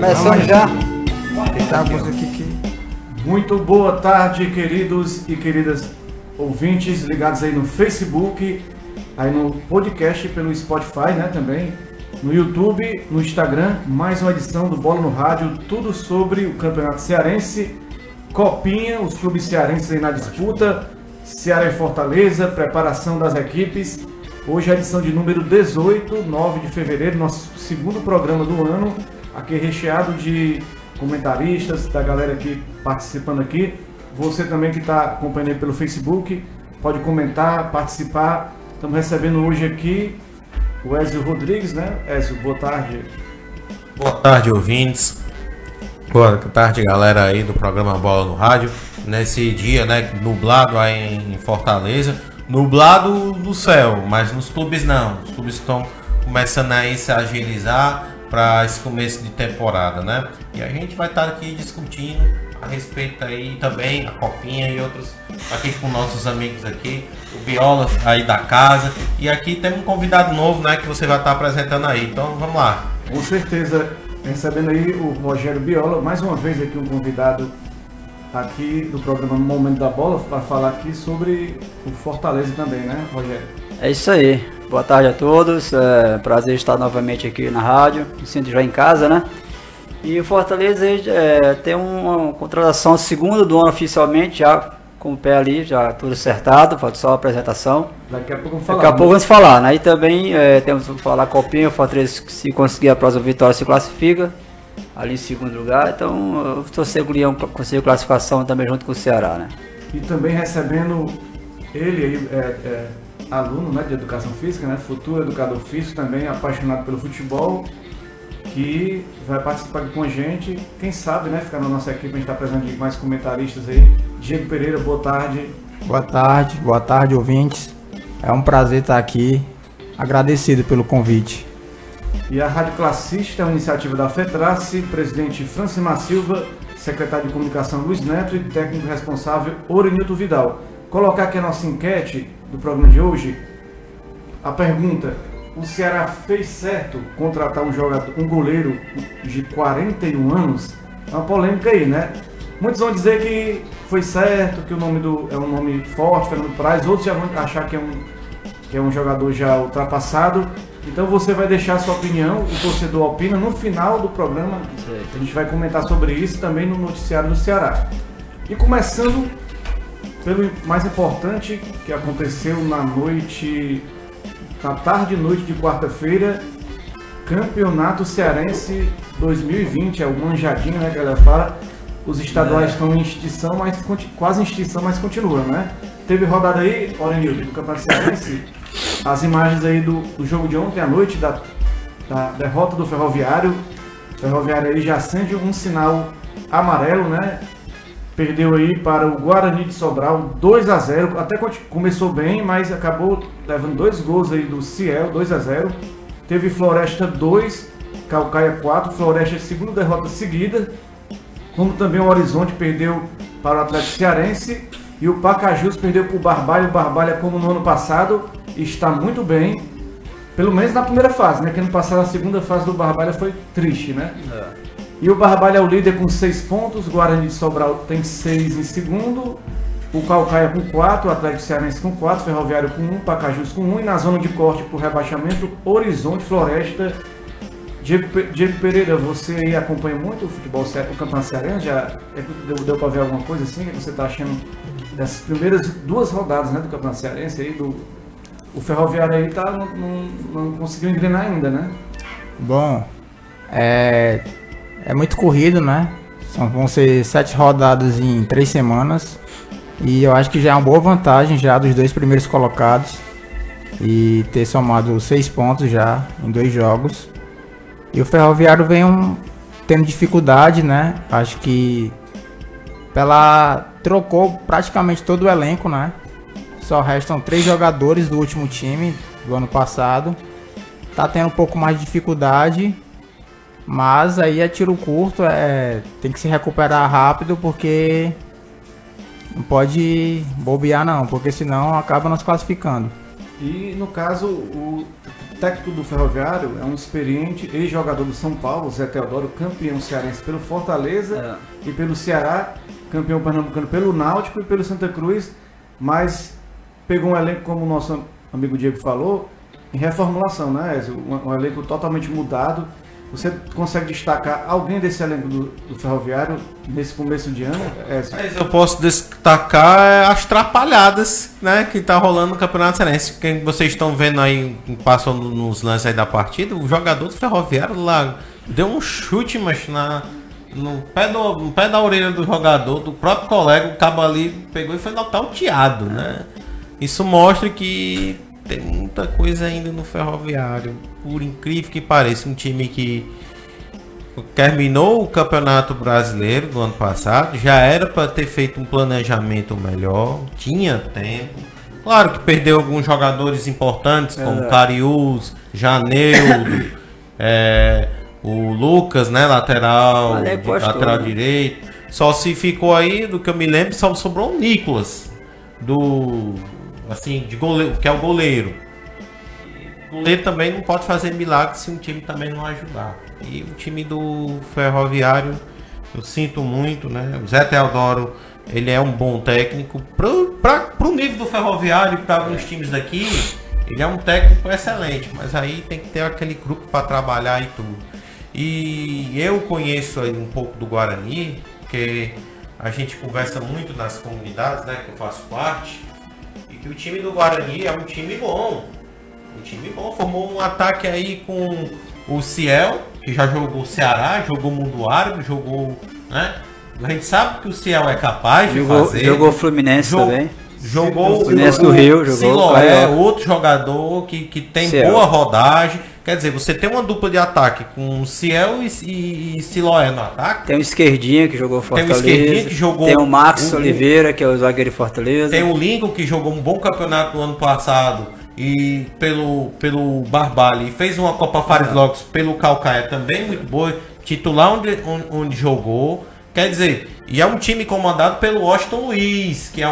Começando já. Tentar você aqui. Muito boa tarde, queridos e queridas ouvintes ligados aí no Facebook, aí no podcast pelo Spotify, né, também, no YouTube, no Instagram, mais uma edição do Bola no Rádio, tudo sobre o Campeonato Cearense, Copinha, os clubes cearenses aí na disputa, Ceará e Fortaleza, preparação das equipes. Hoje é a edição de número 18, 9 de fevereiro, nosso segundo programa do ano, aqui recheado de comentaristas, da galera aqui participando aqui. Você também que está acompanhando pelo Facebook, pode comentar, participar. Estamos recebendo hoje aqui o Ezio Rodrigues, né? Ezio, boa tarde. Boa tarde, ouvintes. Boa tarde, galera aí do programa Bola no Rádio. Nesse dia, né, nublado aí em Fortaleza. Nublado no céu, mas nos clubes não. Os clubes estão começando aí a se agilizar para esse começo de temporada, né? E a gente vai estar aqui discutindo a respeito aí também a Copinha e outros aqui com nossos amigos aqui, o Biola aí da casa. E aqui temos um convidado novo, né, que você vai estar apresentando aí. Então vamos lá. Com certeza, recebendo aí o Rogério Biola, mais uma vez aqui um convidado aqui do programa Momento da Bola para falar aqui sobre o Fortaleza também, né, Rogério? É isso aí. Boa tarde a todos. É prazer estar novamente aqui na rádio. Me sinto já em casa, né? E o Fortaleza tem uma contratação segunda do ano oficialmente, já com o pé ali, já tudo acertado, falta só a apresentação. Daqui a pouco vamos falar. Daqui a pouco vamos falar, né? E também temos que falar a Copinha, o Fortaleza, se conseguir a próxima vitória, se classifica ali em segundo lugar. Então, eu torcer que o Leão consiga classificação também junto com o Ceará, né? E também recebendo ele aí, aluno, né, de educação física, né, futuro educador físico, também apaixonado pelo futebol, que vai participar aqui com a gente, quem sabe, né, ficar na nossa equipe, a gente está precisando de mais comentaristas aí. Diego Pereira, boa tarde. Boa tarde, ouvintes. É um prazer estar aqui, agradecido pelo convite. E a Rádio Classista é uma iniciativa da FETRACE, presidente Francimar Silva, secretário de comunicação Luiz Neto e técnico responsável Orenilton Vidal. Colocar aqui a nossa enquete do programa de hoje, a pergunta: o Ceará fez certo contratar um goleiro de 41 anos? É uma polêmica aí, né? Muitos vão dizer que foi certo, que o nome é um nome forte, Fernando Praz, outros já vão achar que é um jogador já ultrapassado. Então você vai deixar a sua opinião, o torcedor opina no final do programa. A gente vai comentar sobre isso também no noticiário do Ceará. E começando pelo mais importante que aconteceu na tarde e noite de quarta-feira, Campeonato Cearense 2020, é o manjadinho, né, que ela fala. Os estaduais estão em extinção, mas quase em extinção, mas continua, né? Teve rodada aí, Orenilton, do Campeonato Cearense, as imagens aí do jogo de ontem à noite, da derrota do Ferroviário. O Ferroviário aí já acende um sinal amarelo, né? Perdeu aí para o Guarani de Sobral 2-0, até começou bem, mas acabou levando 2 gols aí do Ciel, 2-0. Teve Floresta 2, Caucaia 4, Floresta segunda derrota seguida, como também o Horizonte perdeu para o Atlético Cearense e o Pacajus perdeu para o Barbalha. O Barbalha, como no ano passado, está muito bem, pelo menos na primeira fase, né? Que ano passado a segunda fase do Barbalha foi triste, né? E o Barbalha é o líder com 6 pontos, o Guarani de Sobral tem 6 em segundo, o Caucaia com 4, o Atlético Cearense com 4, Ferroviário com 1, Pacajus com 1, e na zona de corte por rebaixamento, Horizonte, Floresta. Diego Pereira, você aí acompanha muito o futebol, o Campeonato Cearense, já deu para ver alguma coisa assim? O que você está achando dessas primeiras 2 rodadas, né, do Campeonato Cearense? Aí o Ferroviário aí não conseguiu engrenar ainda, né? Bom, é muito corrido, né? Vão ser 7 rodadas em 3 semanas. E eu acho que já é uma boa vantagem já dos 2 primeiros colocados. E ter somado 6 pontos já em 2 jogos. E o Ferroviário vem tendo dificuldade, né? Acho que trocou praticamente todo o elenco, né? Só restam 3 jogadores do último time do ano passado. Tá tendo um pouco mais de dificuldade. Mas aí é tiro curto, tem que se recuperar rápido, porque não pode bobear não, porque senão acaba nos classificando. E no caso, técnico do Ferroviário é um experiente ex-jogador do São Paulo, Zé Teodoro, campeão cearense pelo Fortaleza e pelo Ceará, campeão pernambucano pelo Náutico e pelo Santa Cruz, mas pegou um elenco, como o nosso amigo Diego falou, em reformulação, né, Ezio? Um elenco totalmente mudado. Você consegue destacar alguém desse elenco do Ferroviário nesse começo de ano, Ezio? Mas eu posso destacar as trapalhadas, né, que tá rolando no Campeonato Cearense. Quem vocês estão vendo aí, passando nos lances aí da partida, o jogador do Ferroviário lá deu um chute, mas no pé da orelha do jogador, do próprio colega, o cabo ali pegou e foi nocauteado, né? Isso mostra que tem muita coisa ainda no Ferroviário, por incrível que pareça, um time que terminou o Campeonato Brasileiro do ano passado, já era para ter feito um planejamento melhor, tinha tempo. Claro que perdeu alguns jogadores importantes, como Cariús, Janeudo, o Lucas, né, lateral direito. Só se ficou aí, do que eu me lembro, só sobrou o Nicolas, de goleiro, que é o goleiro. O goleiro também não pode fazer milagre se um time também não ajudar. E o time do Ferroviário, eu sinto muito, né? O Zé Teodoro, ele é um bom técnico. Pro nível do Ferroviário e para alguns times daqui, ele é um técnico excelente. Mas aí tem que ter aquele grupo para trabalhar e tudo. E eu conheço aí um pouco do Guarani, porque a gente conversa muito nas comunidades, né, que eu faço parte, e que o time do Guarani é um time bom. Um time bom, formou um ataque aí com o Ciel, que já jogou o Ceará, jogou o Mundo Árabe, jogou, né? A gente sabe que o Ciel é capaz de fazer. Jogou o Fluminense também. Jogou o Fluminense do Rio, Siloé, outro jogador que tem Ciel. Boa rodagem. Quer dizer, você tem uma dupla de ataque com o Ciel e Siloé no ataque. Tem um esquerdinha que jogou Fortaleza. Tem um esquerdinha que jogou. Tem o Max Oliveira, que é o zagueiro de Fortaleza. Tem o Lincoln, que jogou um bom campeonato no ano passado e pelo Barbalho, e fez uma Copa Fares Lopes pelo Calcaia também muito boa, titular onde jogou. Quer dizer, e é um time comandado pelo Washington Luiz, que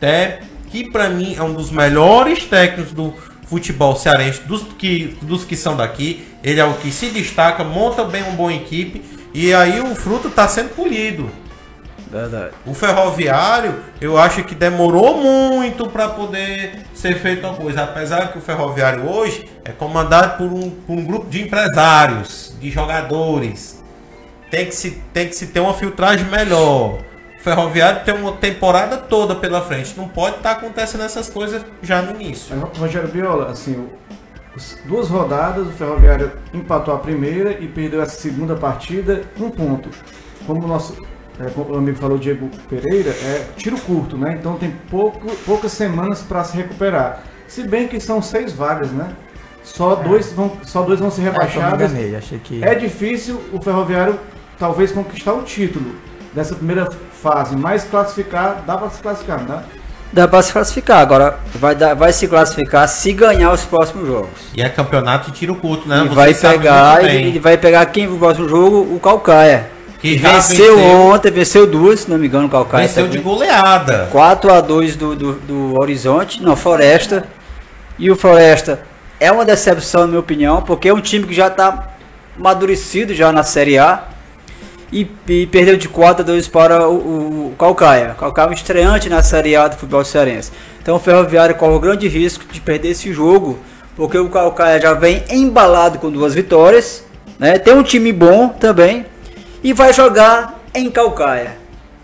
é que para mim é um dos melhores técnicos do futebol cearense, dos que são daqui. Ele é o que se destaca, monta bem uma boa equipe, e aí o fruto está sendo colhido. Verdade. O Ferroviário, eu acho que demorou muito para poder ser feito uma coisa, apesar que o Ferroviário hoje é comandado por um grupo de empresários, de jogadores. Tem que se ter uma filtragem melhor. O Ferroviário tem uma temporada toda pela frente, não pode estar acontecendo essas coisas já no início. Rogério Viola, assim, 2 rodadas, o Ferroviário empatou a primeira e perdeu a segunda partida, 1 ponto. Como o amigo falou, Diego Pereira, é tiro curto, né? Então tem poucas semanas para se recuperar. Se bem que são 6 vagas, né? Só dois vão ser rebaixados. É difícil o Ferroviário talvez conquistar o título dessa primeira fase, mas classificar, dá para se classificar, não dá? Dá para se classificar, agora vai se classificar se ganhar os próximos jogos. E é campeonato de tiro curto, né? E vai pegar quem no próximo jogo? O Calcaia. Que venceu ontem, venceu 2, se não me engano, o Calcaia. Venceu também. De goleada. 4-2 do Horizonte, não, Floresta. E o Floresta é uma decepção, na minha opinião, porque é um time que já está amadurecido já na Série A. E perdeu de 4-2 para o Calcaia. O Calcaia é um estreante na Série A do futebol cearense. Então o Ferroviário corre o grande risco de perder esse jogo, porque o Calcaia já vem embalado com 2 vitórias, né? Tem um time bom também. E vai jogar em Calcaia,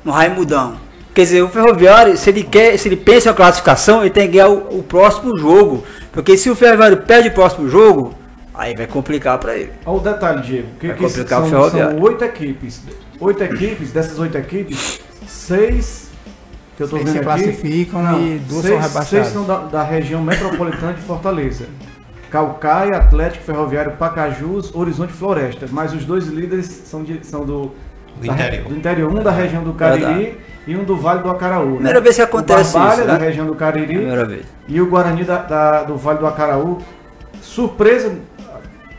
no Raimundão. Quer dizer, o Ferroviário, se ele pensa em classificação, ele tem que ganhar o próximo jogo. Porque se o Ferroviário perde o próximo jogo, aí vai complicar para ele. Olha o detalhe, Diego. São 8 equipes. 8 equipes, dessas 8 equipes, 6 que eu tô vendo aqui classificam e 2 são rebaixadas. 6 são da região metropolitana de Fortaleza. Calcaia, Atlético, Ferroviário, Pacajus, Horizonte e Floresta. Mas os 2 líderes são do interior. Um da região do Cariri e um do Vale do Acaraú. Né? Primeira vez que acontece o Barbalha, isso, né? Da região do Cariri e o Guarani do Vale do Acaraú. Surpresa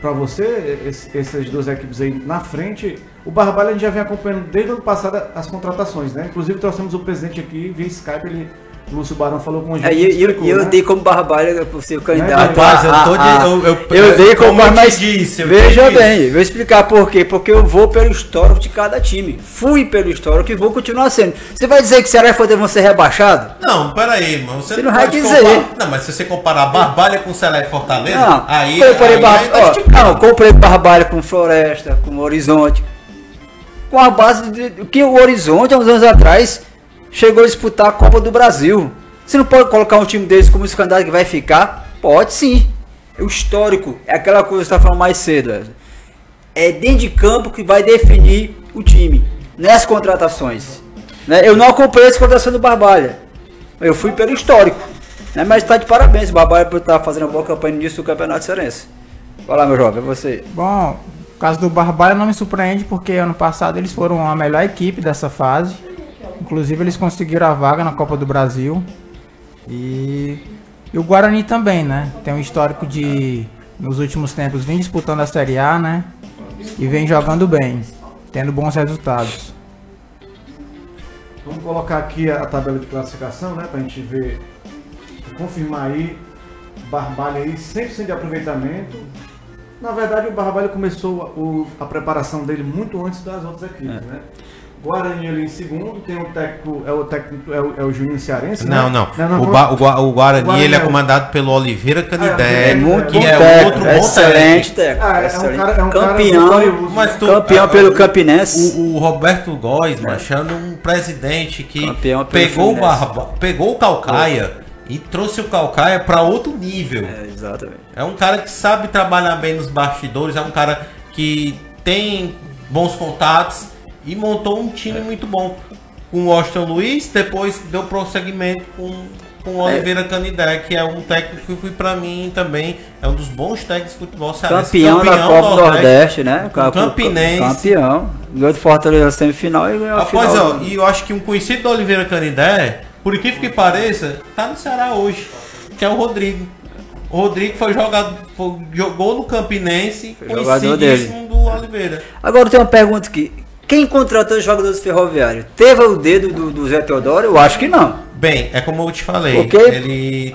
para você, essas 2 equipes aí na frente. O Barbalha a gente já vem acompanhando desde o ano passado as contratações, né? Inclusive trouxemos o presidente aqui via Skype, ele O Lúcio Barão falou com a gente. E eu dei como Barbalha por ser o candidato. Rapaz, eu dei como eu mas disse, veja bem, vou explicar por quê. Porque eu vou pelo histórico de cada time. Fui pelo histórico e vou continuar sendo. Você vai dizer que Ceará e Fortaleza vão ser rebaixados? Não, peraí, mano. Você não vai pode dizer. Não, mas se você comparar Barbalha com Ceará e Fortaleza, Não, aí. Comprei Barbalha com Floresta, com Horizonte. Com a base de que o Horizonte, há uns anos atrás, chegou a disputar a Copa do Brasil. Você não pode colocar um time desse como esse candidato que vai ficar? Pode sim. O histórico é aquela coisa que você está falando mais cedo. É dentro de campo que vai definir o time. Nessas contratações. Né? Eu não acompanhei essa contratação do Barbalha. Eu fui pelo histórico. Né? Mas está de parabéns o Barbalha por estar fazendo uma boa campanha no início do Campeonato Cearense. Vai lá, meu jovem, é você. Bom, o caso do Barbalha não me surpreende porque ano passado eles foram a melhor equipe dessa fase. Inclusive eles conseguiram a vaga na Copa do Brasil. E o Guarani também, né? Tem um histórico de, nos últimos tempos, vem disputando a Série A, né? E vem jogando bem, tendo bons resultados. Vamos colocar aqui a tabela de classificação, né? Pra gente ver, confirmar aí. Barbalha aí, 100% de aproveitamento. Na verdade, o Barbalha começou a preparação dele muito antes das outras equipes, né? Guarani ali em segundo, tem um técnico, é o Juninho Cearense, não, né? Não. O Guarani ele é comandado pelo Oliveira Canidé, que é outro bom excelente técnico. técnico. É um campeão, mas campeão pelo Campinense. O Roberto Góes, achando um presidente que pegou o Calcaia e trouxe o Calcaia para outro nível. Exatamente. É um cara que sabe trabalhar bem nos bastidores, é um cara que tem bons contatos e montou um time muito bom. Com o Washington Luiz, depois deu prosseguimento com o Oliveira Canidé, que é um técnico que para mim também é um dos bons técnicos de futebol cearense. Campeão da Copa do Nordeste, né? Campinense. Campeão. Ganhou do Fortaleza na semifinal e ganhou a final. E eu acho que um conhecido do Oliveira Canidé, por incrível que pareça, tá no Ceará hoje, que é o Rodrigo. O Rodrigo jogou no Campinense, conhecidíssimo do Oliveira. Agora tem uma pergunta aqui. Quem contratou os jogadores ferroviários? Teve o dedo do Zé Teodoro? Eu acho que não. Bem, é como eu te falei. Okay.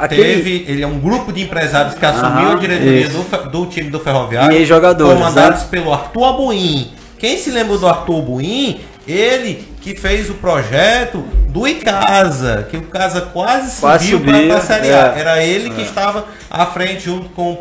Ele é um grupo de empresários que assumiu a diretoria do time do Ferroviário. E jogadores, comandados pelo Arthur Abuim. Quem se lembra do Arthur Abuim? Ele que fez o projeto do Icasa, que o Icasa quase subiu para a Série A. Era ele que estava à frente junto com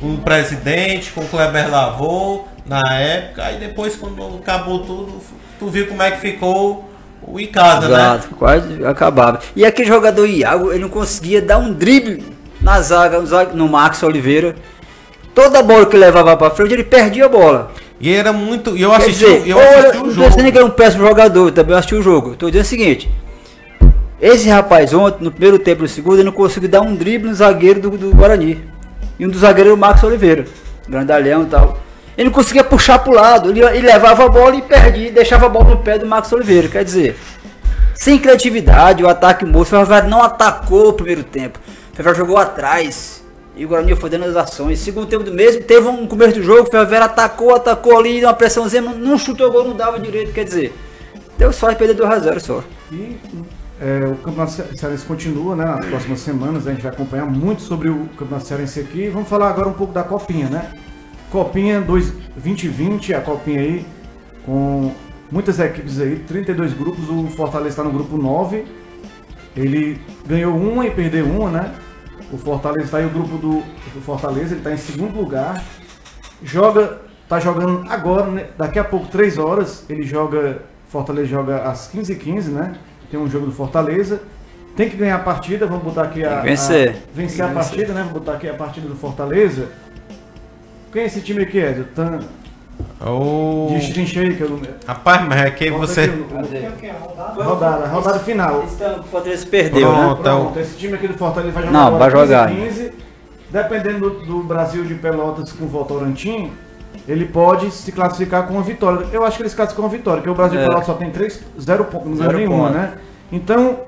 o presidente, com o Kleber Lavô, na época. Aí depois, quando acabou tudo, tu viu como é que ficou o Icasa, né? Quase acabava. E aquele jogador Iago, ele não conseguia dar um drible na zaga, no Max Oliveira. Toda bola que levava para frente, ele perdia a bola. E era muito. Eu assisti o jogo. Não tô dizendo que era um péssimo jogador, também assisti o jogo. Tô dizendo o seguinte: esse rapaz ontem, no primeiro tempo e no segundo, ele não conseguiu dar um drible no zagueiro do Guarani. E um dos zagueiros era o Max Oliveira, grandalhão e tal. Ele não conseguia puxar pro lado, ele levava a bola e perdia, deixava a bola no pé do Max Oliveira. Quer dizer, sem criatividade, o ataque moço, o Ferroviário não atacou o primeiro tempo. O Ferroviário jogou atrás. E o Guarani foi dando as ações. Segundo tempo do mesmo, teve um começo do jogo, o Ferroviário atacou ali, uma pressãozinha, não chutou gol, não dava direito, quer dizer. Deu sorte de perder 2-0 só. E o Campeonato Cearense continua, né? Nas próximas semanas a gente vai acompanhar muito sobre o Campeonato Cearense aqui. Vamos falar agora um pouco da Copinha, né? Copinha 2020, a Copinha aí, com muitas equipes aí, 32 grupos, o Fortaleza está no grupo 9. Ele ganhou uma e perdeu uma, né? O Fortaleza está aí, o grupo do Fortaleza, ele está em segundo lugar. Tá jogando agora, né? Daqui a pouco, 3 horas, Fortaleza joga às 15h15, né? Tem um jogo do Fortaleza. Tem que ganhar a partida, vamos botar aqui vencer a partida, né? Vamos botar aqui a partida do Fortaleza. Quem é esse time aqui, Ed? Destrincha aí, que eu não... Rapaz, mas é que você... Rodada final. O Fortaleza perdeu, né? Pronto, esse time aqui do Fortaleza vai jogar vai jogar. 15. Dependendo do Brasil de Pelotas com o Votorantim, ele pode se classificar com uma vitória. Eu acho que ele se classifica com uma vitória, porque o Brasil de Pelotas só tem 0 pontos, não ganha nenhuma, né? Então,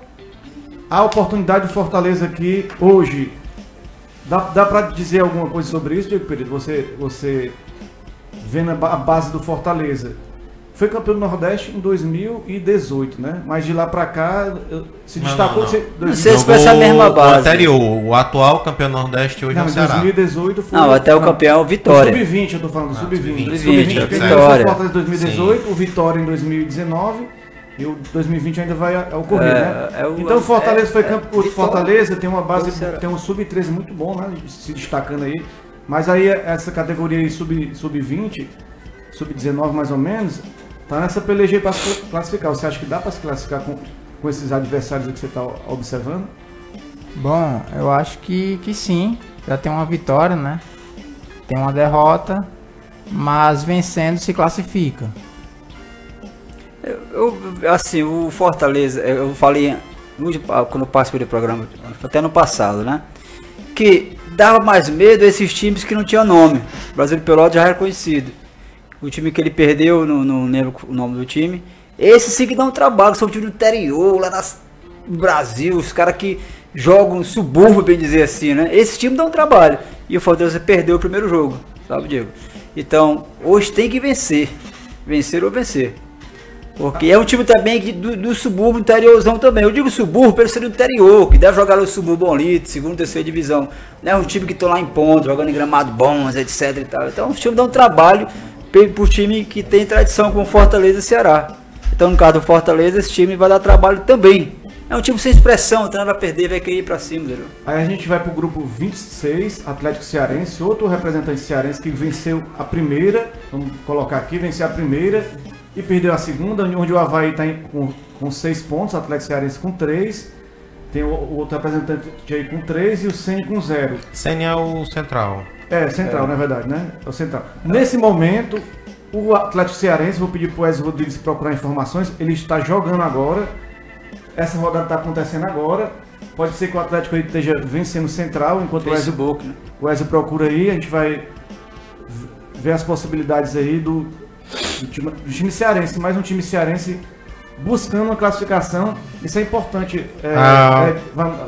a oportunidade do Fortaleza aqui hoje... Dá pra dizer alguma coisa sobre isso, Diego Pereira? Você vendo a base do Fortaleza. foi campeão do Nordeste em 2018, né? Mas de lá pra cá se destacou. Não sei se vai ser a mesma base. O anterior, o atual campeão do Nordeste hoje é o Ceará. Em 2018 foi. Não, até o campeão Vitória. Sub-20, eu tô falando, sub-20. Sub-20, Vitória. Fortaleza em 2018, sim. O Vitória em 2019 e o 2020 ainda vai ocorrer, né? Então o Fortaleza foi campeão. O Fortaleza tem uma base, tem um sub-13 muito bom, né? Se destacando aí. Mas aí essa categoria aí sub-20, sub-19 mais ou menos, tá nessa peleja aí para se classificar. Você acha que dá para se classificar com esses adversários que você está observando? Bom, eu acho que sim. Já tem uma vitória, né? Tem uma derrota, mas vencendo se classifica. Assim, o Fortaleza, eu falei quando eu participei do programa, até no passado, né? Que dava mais medo esses times que não tinham nome. O Brasil de Pelotas já era conhecido. O time que ele perdeu, não lembro o nome do time. Esses sim que dão trabalho, são time do interior, lá no Brasil, os caras que jogam no subúrbio, bem dizer assim, né? Esses times dão trabalho. E o Fortaleza perdeu o primeiro jogo, sabe, Diego? Então, hoje tem que vencer. Vencer ou vencer. Porque é um time também do subúrbio, interiorzão também. Eu digo subúrbio pelo ser do interior, que deve jogar no subúrbio ali, segunda, terceira divisão. Não é um time que estão lá em ponto, jogando em gramado bons, etc e tal. Então, os times dão trabalho por time que tem tradição como Fortaleza e Ceará. Então, no caso do Fortaleza, esse time vai dar trabalho também. É um time sem expressão, então vai perder, vai cair pra cima, entendeu? Aí a gente vai pro grupo 26, Atlético Cearense, outro representante cearense que venceu a primeira, vamos colocar aqui, venceu a primeira e perdeu a segunda, onde o Avaí está com 6 pontos, o Atlético Cearense com 3, tem o outro representante aí com 3 e o Ceni com 0. Ceni é o central. Central, na verdade, né? É o central. Nesse momento, o Atlético Cearense, vou pedir pro Wesley Rodrigues procurar informações, ele está jogando agora, essa rodada está acontecendo agora, pode ser que o Atlético aí esteja vencendo o Central, enquanto o Wesley procura aí, a gente vai ver as possibilidades aí do time cearense, mais um time cearense buscando uma classificação, isso é importante.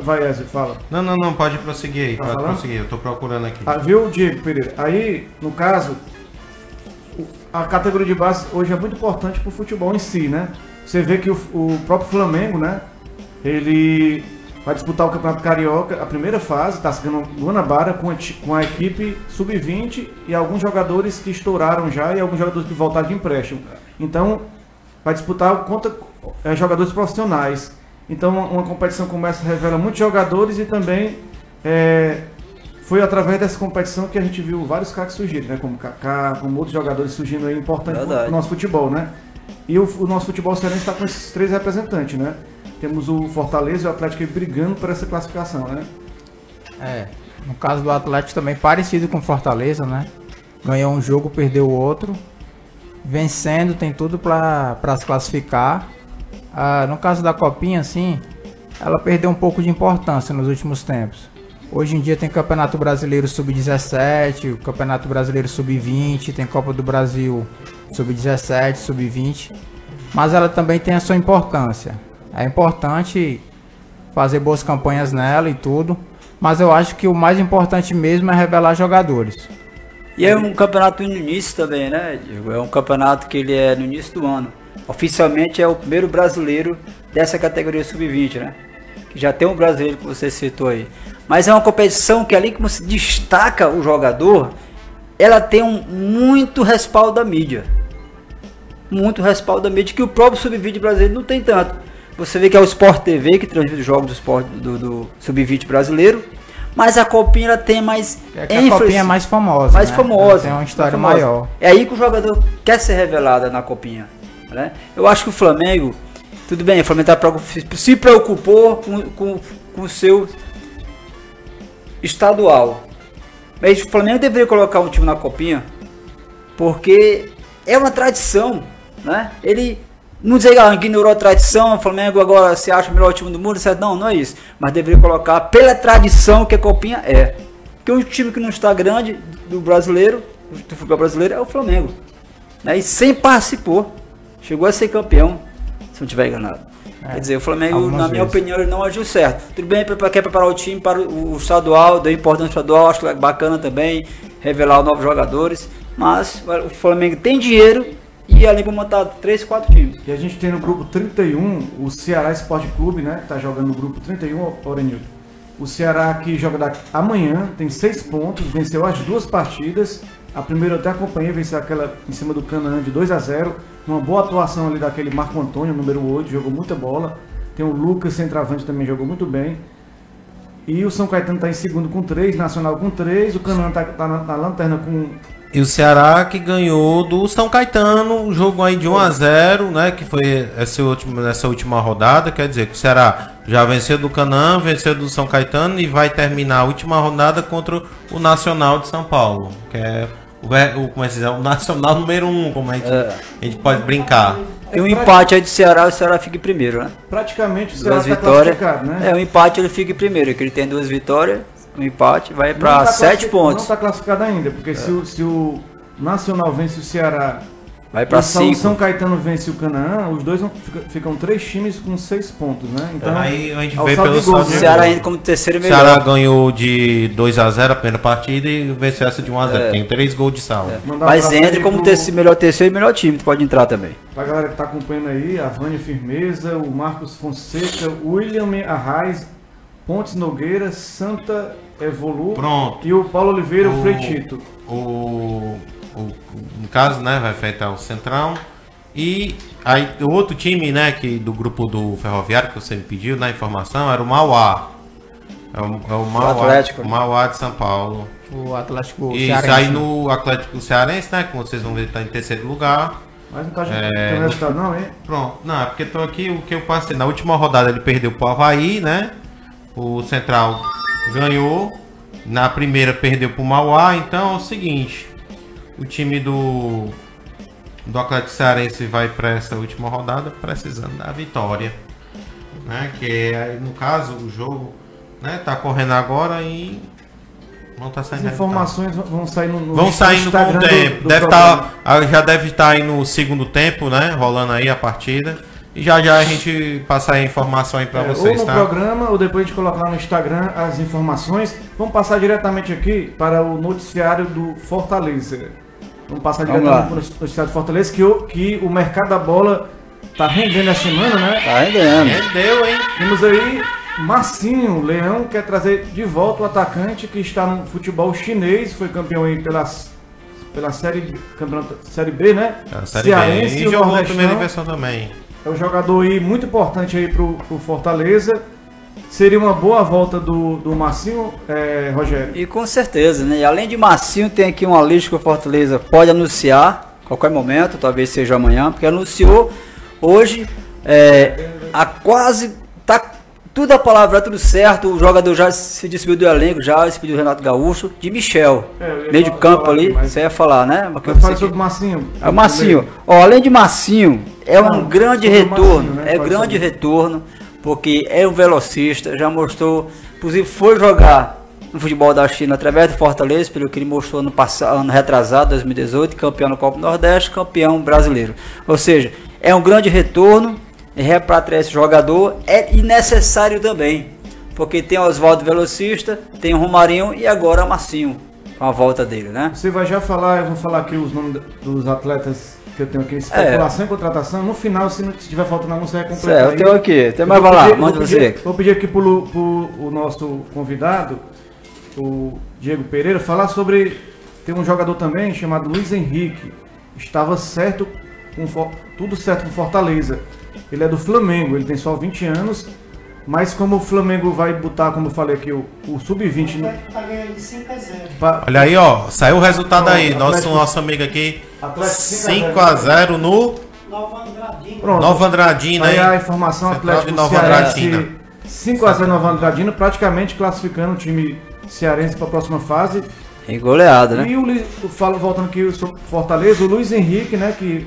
Vai, Wesley, fala. Não, pode prosseguir aí, pode prosseguir, eu tô procurando aqui. Viu, Diego Pereira? Aí, no caso, a categoria de base hoje é muito importante pro futebol em si, né? Você vê que o próprio Flamengo, né? Ele vai disputar o Campeonato Carioca, a primeira fase, está seguindo Guanabara com a equipe sub-20 e alguns jogadores que estouraram já e alguns jogadores que voltaram de empréstimo. Então, vai disputar contra jogadores profissionais. Então, uma competição como essa revela muitos jogadores e também foi através dessa competição que a gente viu vários caras surgirem, né? Como Kaká, como outros jogadores surgindo aí importantes para o nosso futebol, né? E o nosso futebol cearense está com esses 3 representantes, né? Temos o Fortaleza e o Atlético brigando por essa classificação, né? No caso do Atlético também parecido com o Fortaleza, né? Ganhou um jogo, perdeu o outro. Vencendo, tem tudo para se classificar. No caso da Copinha, assim, ela perdeu um pouco de importância nos últimos tempos. Hoje em dia tem Campeonato Brasileiro Sub-17, o Campeonato Brasileiro Sub-20, tem Copa do Brasil Sub-17, Sub-20, mas ela também tem a sua importância. É importante fazer boas campanhas nela e tudo, mas eu acho que o mais importante mesmo é revelar jogadores. E é um campeonato no início também, né, Diego? É um campeonato que ele é no início do ano. Oficialmente é o primeiro brasileiro dessa categoria Sub-20, né? Que já tem um brasileiro que você citou aí. Mas é uma competição que ali como se destaca o jogador, ela tem muito respaldo da mídia. Muito respaldo da mídia que o próprio Sub-20 brasileiro não tem tanto. Você vê que é o Sport TV que transmite os jogos do Sub-20 brasileiro. Mas a Copinha ela tem mais ênfase. A Copinha é mais famosa. Mais famosa. Ela tem uma história maior. É aí que o jogador quer ser revelado na Copinha, né? Eu acho que o Flamengo, tudo bem, o Flamengo se preocupou com o seu estadual. Mas o Flamengo deveria colocar um time na Copinha, porque é uma tradição, né? Ele não dizer que ignorou a tradição, o Flamengo agora se acha o melhor time do mundo, certo? Não é isso. Mas deveria colocar pela tradição que a Copinha é. Porque um time que não está grande do brasileiro, do futebol brasileiro, é o Flamengo, né? E sempre participou. Chegou a ser campeão, se não tiver enganado. Quer dizer, o Flamengo, na minha opinião, ele não agiu certo. Tudo bem, quer preparar o time para o estadual, deu importância estadual, acho bacana também, revelar novos jogadores. Mas o Flamengo tem dinheiro e ali vão montar 3, 4 times. E a gente tem no grupo 31 o Ceará Esporte Clube, né? Que tá jogando no grupo 31, Orenildo. O Ceará que joga amanhã tem 6 pontos, venceu as 2 partidas. A primeira eu até acompanhei, venceu aquela em cima do Canaã de 2-0. Uma boa atuação ali daquele Marco Antônio, número 8, jogou muita bola. Tem o Lucas, centroavante, também jogou muito bem. E o São Caetano está em segundo com 3, Nacional com 3, o Canaã está na lanterna com... E o Ceará que ganhou do São Caetano, um jogo aí de 1-0, né? Que foi nessa última rodada. Quer dizer que o Ceará já venceu do Canaã, venceu do São Caetano e vai terminar a última rodada contra o Nacional de São Paulo. Que é como é que se diz? O Nacional número 1, como a gente pode brincar. E um empate aí do Ceará, o Ceará fica em primeiro, né? Praticamente o Ceará 2 está vitórias. classificado, né? O empate ele fica em primeiro, que ele tem 2 vitórias, um empate vai para 7 pontos. Não está classificado ainda, porque se o Nacional vence o Ceará, Vai para 5. O São Caetano vence o Canaã, os dois ficam 3 times com 6 pontos, né? Então, aí a gente ao vê saldo pelo de gols, saldo O de Ceará gols. indo como terceiro O melhor. Ceará ganhou de 2-0 a primeira partida e venceu essa de 1-0. Tem 3 gols de saldo. Mandar um Mas abraço entre aí como melhor terceiro e melhor time, tu pode entrar também. pra galera que tá acompanhando aí, a Vânia Firmeza, o Marcos Fonseca, o William Arraes, Pontes Nogueira, Santa Evolu Pronto. e o Paulo Oliveira, o Frei Tito. No caso, né, vai enfrentar o Centrão. E aí o outro time, né, que do grupo do Ferroviário, que você me pediu na informação, era o Mauá. É o Mauá, Atlético. o Mauá de São Paulo. O Atlético E Cearense. aí no Atlético Cearense, né, como vocês vão ver, tá em terceiro lugar. Mas não tá tem resultado não, hein? Pronto, não, é porque tô aqui, o que eu passei, na última rodada ele perdeu pro Avaí, né, o Central ganhou, na primeira perdeu pro Mauá, então é o seguinte, o time do Atlético Cearense vai para essa última rodada precisando da vitória, né, que é, no caso, o jogo, né, tá correndo agora e não tá saindo As informações vão sair no vão saindo com o Instagram tempo. do Deve programa. já deve estar aí no segundo tempo, né? Rolando aí a partida. E já a gente passar a informação aí para vocês, ou no tá? programa, ou depois a gente colocar no Instagram as informações. Vamos passar diretamente aqui para o noticiário do Fortaleza. Vamos passar diretamente para o noticiário do Fortaleza, que o mercado da bola tá rendendo a semana, né? Tá rendendo. Rendeu, hein? Temos aí Marcinho, o Leão quer trazer de volta o atacante que está no futebol chinês, foi campeão aí pela série B, né? A Série B. E o jogou a Nordestão. primeira versão também. É um jogador aí muito importante aí pro Fortaleza. Seria uma boa volta do Marcinho, Rogério. E com certeza, né? E além de Marcinho, tem aqui uma lista que o Fortaleza pode anunciar a qualquer momento, talvez seja amanhã, porque anunciou hoje a quase. Tá tudo a palavra, tudo certo. O jogador já se despediu do elenco, já se despediu do Renato Gaúcho, de Michel. Eu ia Meio de campo falar ali, demais. você ia falar, né? Mas Eu falo sobre o Marcinho. o Marcinho, ó, além de Marcinho, é Não, um grande sobre o retorno, Marcinho, né? Fala grande sobre. retorno, porque é um velocista, já mostrou, inclusive foi jogar no futebol da China através do Fortaleza, pelo que ele mostrou ano passado, ano retrasado, 2018, campeão no Copa do Nordeste, campeão brasileiro. Ou seja, é um grande retorno, repatriar esse jogador é necessário também, porque tem o Oswaldo Velocista, tem o Romarinho e agora o Marcinho, com a volta dele, né? Você vai já falar, eu vou falar aqui os nomes dos atletas que eu tenho aqui, especulação e contratação. No final, se não tiver faltando anúncio, você vai completar. Certo, eu tenho aqui, tem mais, vai lá, manda você. Vou pedir aqui pro o nosso convidado, o Diego Pereira, falar sobre. Tem um jogador também chamado Luiz Henrique. Estava certo, tudo certo com Fortaleza. Ele é do Flamengo, ele tem só 20 anos. Mas como o Flamengo vai botar, como eu falei aqui, o Sub-20 no. Tá ganhando de 5-0. Olha aí, ó. Saiu o resultado aí. Atlético- Nosso amigo aqui. Atlético 5-0 no Nova Andradina. Pronto. Nova Andradina, Aí hein? a informação, Central Atlético de Nova Cearense Andradina. 5-0 Nova Andradina, praticamente classificando o time cearense para a próxima fase. Em goleada, né? E voltando aqui sobre Fortaleza, o Luiz Henrique, né, que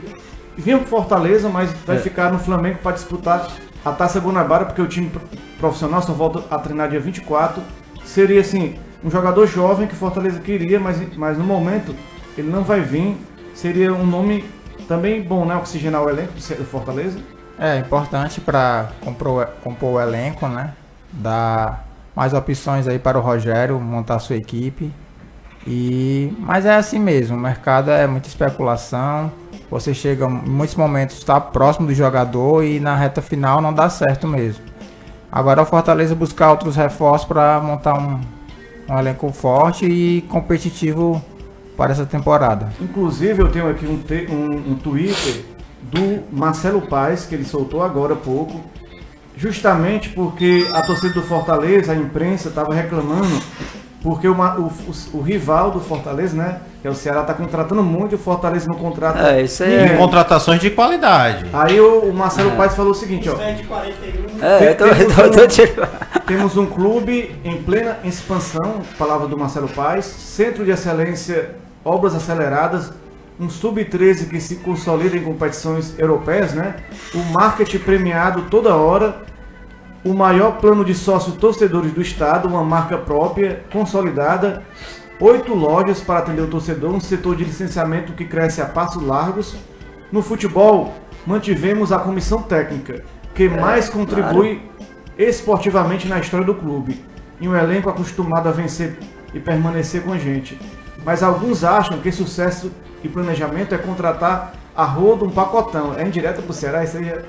vinha pro Fortaleza, mas vai ficar no Flamengo para disputar a Taça Guanabara, porque o time profissional só volta a treinar dia 24. Seria assim, um jogador jovem que Fortaleza queria, mas no momento ele não vai vir. Seria um nome também bom, né, oxigenar o elenco do Fortaleza. É importante para compor o elenco, né? Dar mais opções aí para o Rogério montar sua equipe. Mas é assim mesmo, o mercado é muita especulação. você chega em muitos momentos, está próximo do jogador e na reta final não dá certo mesmo. Agora o Fortaleza buscar outros reforços para montar um elenco forte e competitivo para essa temporada. Inclusive eu tenho aqui um Twitter do Marcelo Paes, que ele soltou agora há pouco, justamente porque a torcida do Fortaleza, a imprensa, estava reclamando porque o rival do Fortaleza, né, que é o Ceará, está contratando muito e o Fortaleza não contrata. Isso aí E contratações de qualidade. Aí o Marcelo Paes falou o seguinte, ó. Isso é de 41. Temos um clube em plena expansão, palavra do Marcelo Paes, centro de excelência, obras aceleradas, um sub-13 que se consolida em competições europeias, né? O marketing premiado toda hora, o maior plano de sócios torcedores do estado, uma marca própria, consolidada, 8 lojas para atender o torcedor, um setor de licenciamento que cresce a passos largos. No futebol, mantivemos a comissão técnica, que mais contribui esportivamente na história do clube, e um elenco acostumado a vencer e permanecer com a gente. Mas alguns acham que sucesso e planejamento é contratar a rodo um pacotão. É indireto pro Ceará, isso aí é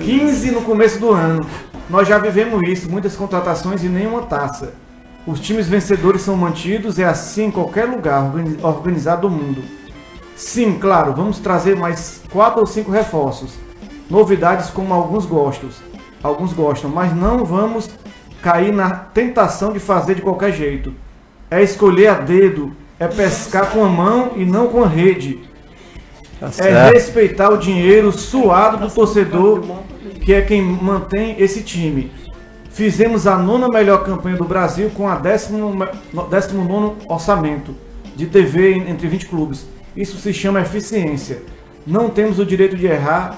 15 no começo do ano. Nós já vivemos isso, muitas contratações e nenhuma taça. Os times vencedores são mantidos, é assim em qualquer lugar organizado do mundo. Sim, claro, vamos trazer mais 4 ou 5 reforços. Novidades como alguns gostam, mas não vamos cair na tentação de fazer de qualquer jeito. É escolher a dedo, é pescar com a mão e não com a rede. É respeitar o dinheiro suado do torcedor, que é quem mantém esse time. Fizemos a 9ª melhor campanha do Brasil com a 19º orçamento de TV entre 20 clubes. Isso se chama eficiência. Não temos o direito de errar.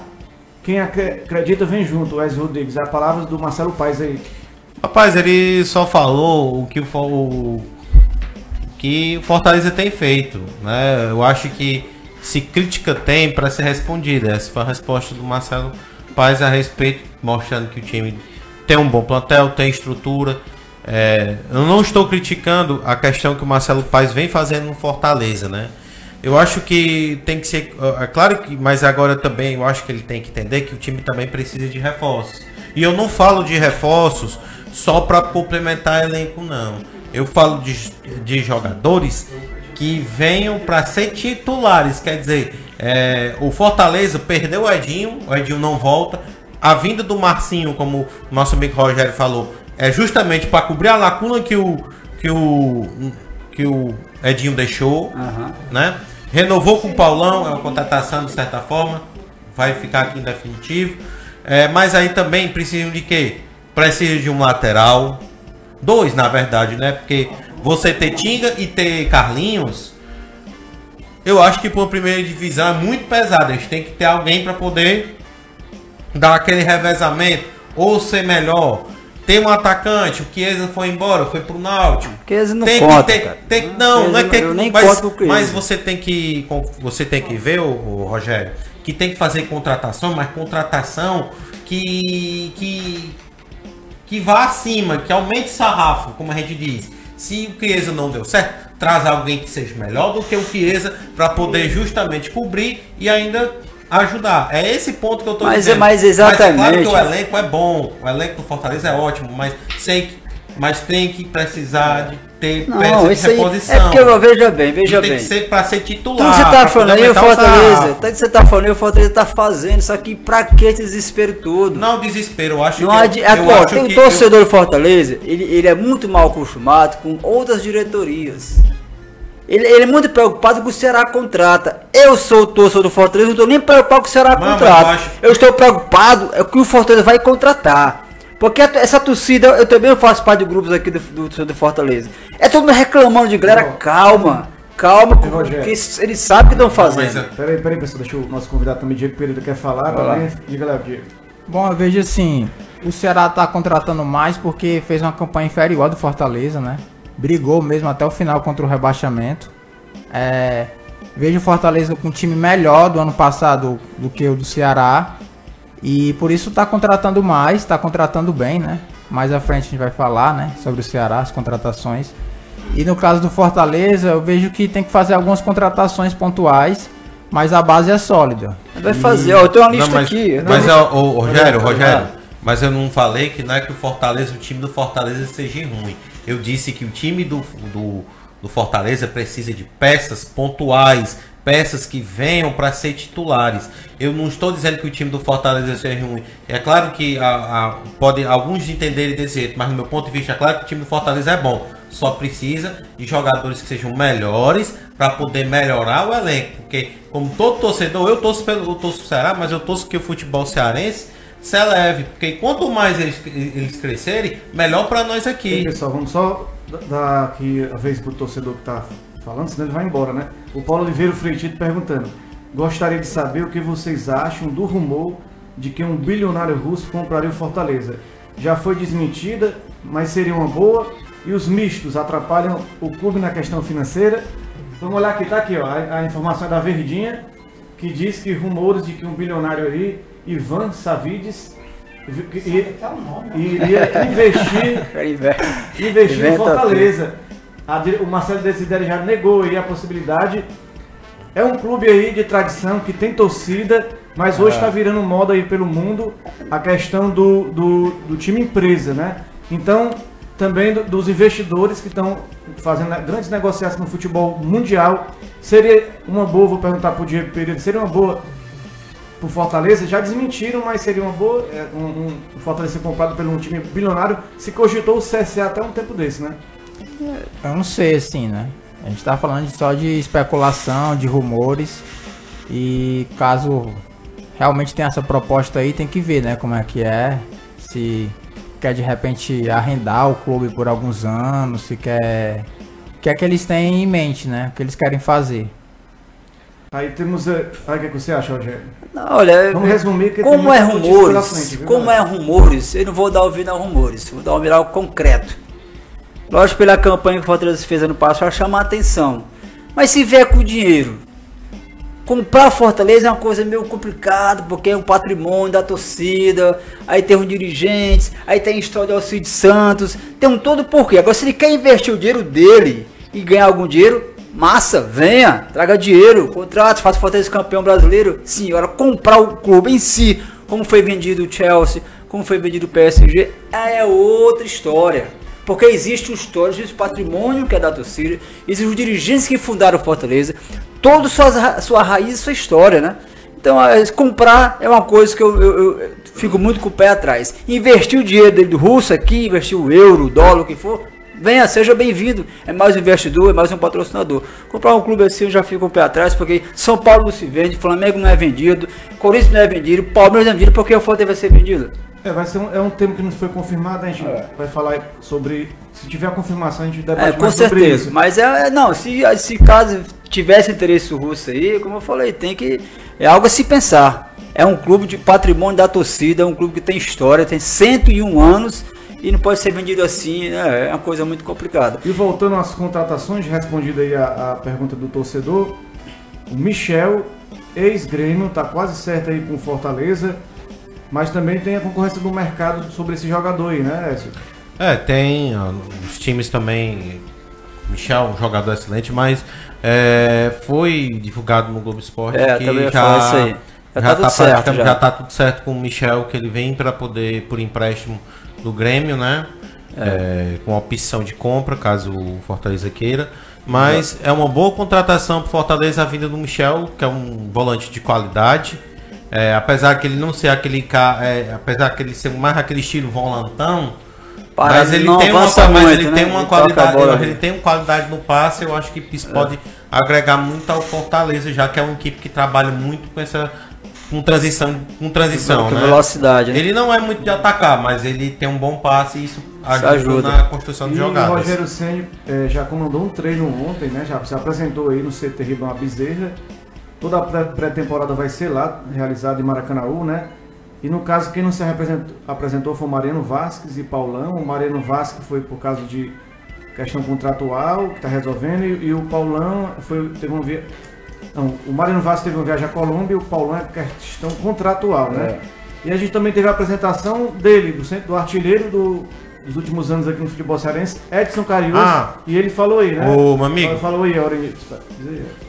Quem acredita vem junto, Wesley Rodrigues. É a palavra do Marcelo Paes aí. Rapaz, ele só falou o que o Fortaleza tem feito, né? Eu acho que se crítica tem para ser respondida. Essa foi a resposta do Marcelo Paes a respeito, mostrando que o time tem um bom plantel, tem estrutura. Eu não estou criticando a questão que o Marcelo Paes vem fazendo no Fortaleza, né? Eu acho que tem que ser... É claro que... Mas agora também eu acho que ele tem que entender que o time também precisa de reforços. E eu não falo de reforços só para complementar elenco, não. Eu falo de jogadores que venham para ser titulares. Quer dizer, o Fortaleza perdeu o Edinho não volta. A vinda do Marcinho, como o nosso amigo Rogério falou, é justamente para cobrir a lacuna que o Edinho deixou, né? Renovou com o Paulão, é uma contratação de certa forma, vai ficar aqui em definitivo. Mas aí também precisa de quê? Precisa de um lateral, 2 na verdade, né? Porque você ter Tinga e ter Carlinhos, eu acho que para uma primeira divisão é muito pesado. A gente tem que ter alguém para poder dar aquele revezamento ou ser melhor. Tem um atacante, o Chiesa foi embora, foi pro Náutico. Chiesa não conta, mas você tem que ver, o Rogério, que tem que fazer contratação, mas contratação que vá acima, que aumente o sarrafo, como a gente diz. Se o Chiesa não deu certo, traz alguém que seja melhor do que o Chiesa para poder justamente cobrir e ainda ajudar. É esse ponto que eu tô dizendo. Mas exatamente. Mas é claro que o elenco é bom, o elenco do Fortaleza é ótimo, mas tem que precisar de ter peça de reposição. É porque veja bem. Tem que ser para ser titular. Tudo que você tá falando aí, o Fortaleza. Tudo que você tá falando aí, o Fortaleza tá fazendo. Só que pra que esse desespero todo? Não, desespero, eu acho não que. O torcedor do Fortaleza, ele é muito mal acostumado com outras diretorias. Ele é muito preocupado com o Ceará contrata. Eu sou o torcedor do Fortaleza, não estou nem preocupado com o Ceará contrata. Eu estou preocupado é que o Fortaleza vai contratar. Porque essa torcida, eu também faço parte de grupos aqui do Fortaleza. É todo mundo reclamando de galera, calma, porque eles sabem o que estão fazendo. Peraí, pessoal, deixa o nosso convidado também, Diego Pereira, quer falar também. Diga lá, Diego. Bom, eu vejo assim, o Ceará está contratando mais porque fez uma campanha inferior do Fortaleza, né? Brigou mesmo até o final contra o rebaixamento. Vejo o Fortaleza com um time melhor do ano passado do que o do Ceará. E por isso está contratando mais, está contratando bem, né? Mais à frente a gente vai falar, né? Sobre o Ceará, as contratações. E no caso do Fortaleza, eu vejo que tem que fazer algumas contratações pontuais. mas a base é sólida. Vai fazer, ó, eu tenho uma lista Não, mas, aqui. Mas, Rogério, mas eu não falei que não é que o time do Fortaleza seja ruim. Eu disse que o time do Fortaleza precisa de peças pontuais, peças que venham para ser titulares. Eu não estou dizendo que o time do Fortaleza seja ruim. É claro que pode alguns entenderem desse jeito, mas no meu ponto de vista é claro que o time do Fortaleza é bom. Só precisa de jogadores que sejam melhores para poder melhorar o elenco. Porque como todo torcedor, eu torço pro Ceará, mas eu torço que o futebol cearense se eleve. Porque quanto mais eles crescerem, melhor para nós aqui. E, pessoal, vamos só dar aqui a vez pro torcedor que tá falando, senão ele vai embora, né? O Paulo Oliveira Freitito perguntando: gostaria de saber o que vocês acham do rumor de que um bilionário russo compraria o Fortaleza. Já foi desmentida, mas seria uma boa. E os mistos atrapalham o clube na questão financeira. Vamos olhar aqui, tá aqui, ó, a informação é da Verdinha, que diz que rumores de que um bilionário aí, Ivan Savides, iria investir no Fortaleza. O Marcelo Desidério já negou aí a possibilidade. É um clube aí de tradição que tem torcida, mas hoje está virando moda aí pelo mundo a questão do time empresa, né? Então, também dos investidores que estão fazendo grandes negociações no futebol mundial. Seria uma boa, vou perguntar para o Diego Pereira, seria uma boa para o Fortaleza? Já desmentiram, mas seria uma boa o Fortaleza ser comprado por um time bilionário. Se cogitou o CSA até um tempo desse, né? Eu não sei, assim, né? A gente tá falando só de especulação, de rumores. E caso realmente tenha essa proposta aí, tem que ver, né? Como é que é. Se quer de repente arrendar o clube por alguns anos, se quer... O que é que eles têm em mente, né? O que eles querem fazer. Aí temos... Aí o que você acha, Rogério? Não, olha, vamos resumir que como é rumores, eu não vou dar ouvido a rumores, vou dar ouvido algo concreto. Lógico, pela campanha que o Fortaleza fez ano passado, chama a atenção. Mas se vier com dinheiro, comprar Fortaleza é uma coisa meio complicada, porque é um patrimônio da torcida, aí tem os dirigentes, aí tem a história do Alcides Santos, tem um todo porquê. Agora, se ele quer investir o dinheiro dele e ganhar algum dinheiro, massa, venha, traga dinheiro, contrato, faça o Fortaleza campeão brasileiro. Sim, agora comprar o clube em si, como foi vendido o Chelsea, como foi vendido o PSG, é outra história. Porque existe um histórico, existe o patrimônio que é da torcida, existem os dirigentes que fundaram o Fortaleza, toda sua raiz, sua história, né? Então, comprar é uma coisa que eu fico muito com o pé atrás. Investir o dinheiro dele do russo aqui, investir o euro, o dólar, o que for, venha, seja bem-vindo. É mais um investidor, é mais um patrocinador. Comprar um clube assim eu já fico com o pé atrás, porque São Paulo não se vende, Flamengo não é vendido, Corinthians não é vendido, Palmeiras não é vendido, porque o Fortaleza vai ser vendido. Vai ser um tema que não foi confirmado, a gente vai falar sobre, se tiver a confirmação a gente debate mais sobre isso. Mas não, se caso tivesse interesse russo aí, como eu falei, é algo a se pensar. É um clube de patrimônio da torcida, é um clube que tem história, tem 101 anos e não pode ser vendido assim, né? É uma coisa muito complicada. E voltando às contratações, respondido aí a pergunta do torcedor, o Michel, ex-Grêmio, tá quase certo aí com Fortaleza. Mas também tem a concorrência do mercado sobre esse jogador aí, né, Écio? Tem os times também. Michel, um jogador excelente, mas foi divulgado no Globo Esporte que já tá tudo certo com o Michel, que ele vem para poder, por empréstimo do Grêmio, né? Com opção de compra, caso o Fortaleza queira. Mas é uma boa contratação para o Fortaleza a vinda do Michel, que é um volante de qualidade. Apesar que ele não ser apesar que ele ser mais aquele estilo volantão, mas ele tem uma qualidade, ele tem uma qualidade no passe. Eu acho que isso pode agregar muito ao Fortaleza, já que é uma equipe que trabalha muito com transição, né? Velocidade, né? Ele não é muito de atacar, mas ele tem um bom passe e isso ajuda na construção de jogadas. O Rogério Ceni já comandou um treino ontem, né? Já se apresentou aí no CT Ribamar Bezerra. Toda a pré-temporada vai ser lá, realizada em Maracanaú, né? E no caso, quem não se apresentou foi o Mariano Vasquez e Paulão. O Mariano Vasquez foi por causa de questão contratual, que está resolvendo, e o Paulão o Mariano Vasquez teve uma viagem à Colômbia e o Paulão é questão contratual, né? E a gente também teve a apresentação dele, do artilheiro dos últimos anos aqui no futebol cearense, Edson Cariús, e ele falou aí, né? Ô, meu amigo. Falou aí,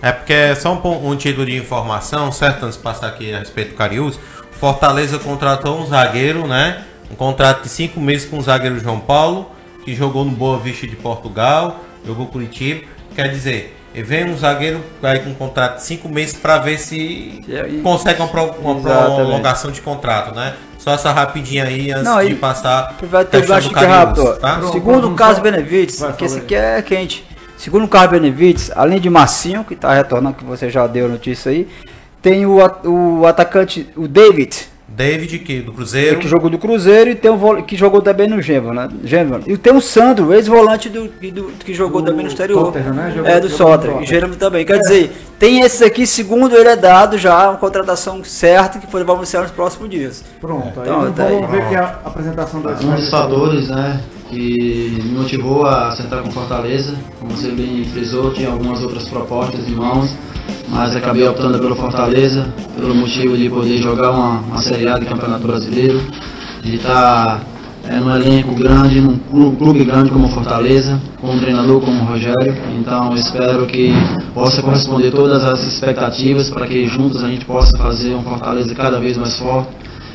É porque é só um título de informação, certo? Antes de passar aqui a respeito do Cariús, Fortaleza contratou um zagueiro, né? Um contrato de 5 meses com o zagueiro João Paulo, que jogou no Boa Vista de Portugal, jogou Curitiba. Quer dizer, vem um zagueiro aí com um contrato de 5 meses para ver se consegue uma prolongação de contrato, né? Só essa rapidinha aí antes de passar. Vai ter baixo de rápido. Tá? Segundo o Carlos Benevides, que esse aqui é quente. Segundo o Carlos Benevides, além de Marcinho, que está retornando, que você já deu notícia aí, tem o atacante, o David, que do Cruzeiro, que jogou do Cruzeiro, e tem o que jogou também no Genva, né? E tem o Sandro, ex-volante que jogou também no exterior, Tottenham, né? Do Sotter, e Gerando também. Quer dizer, tem esses aqui, segundo ele é dado já uma contratação certa que vamos anunciar nos próximos dias. Pronto, então vamos ver aqui a apresentação da um dos fatores, né, que me motivou a sentar com Fortaleza. Como você bem frisou, tinha algumas outras propostas em mãos, mas acabei optando pelo Fortaleza, pelo motivo de poder jogar uma Série A de Campeonato Brasileiro, de estar num elenco grande, num clube grande como Fortaleza, com um treinador como o Rogério. Então espero que possa corresponder todas as expectativas para que juntos a gente possa fazer um Fortaleza cada vez mais forte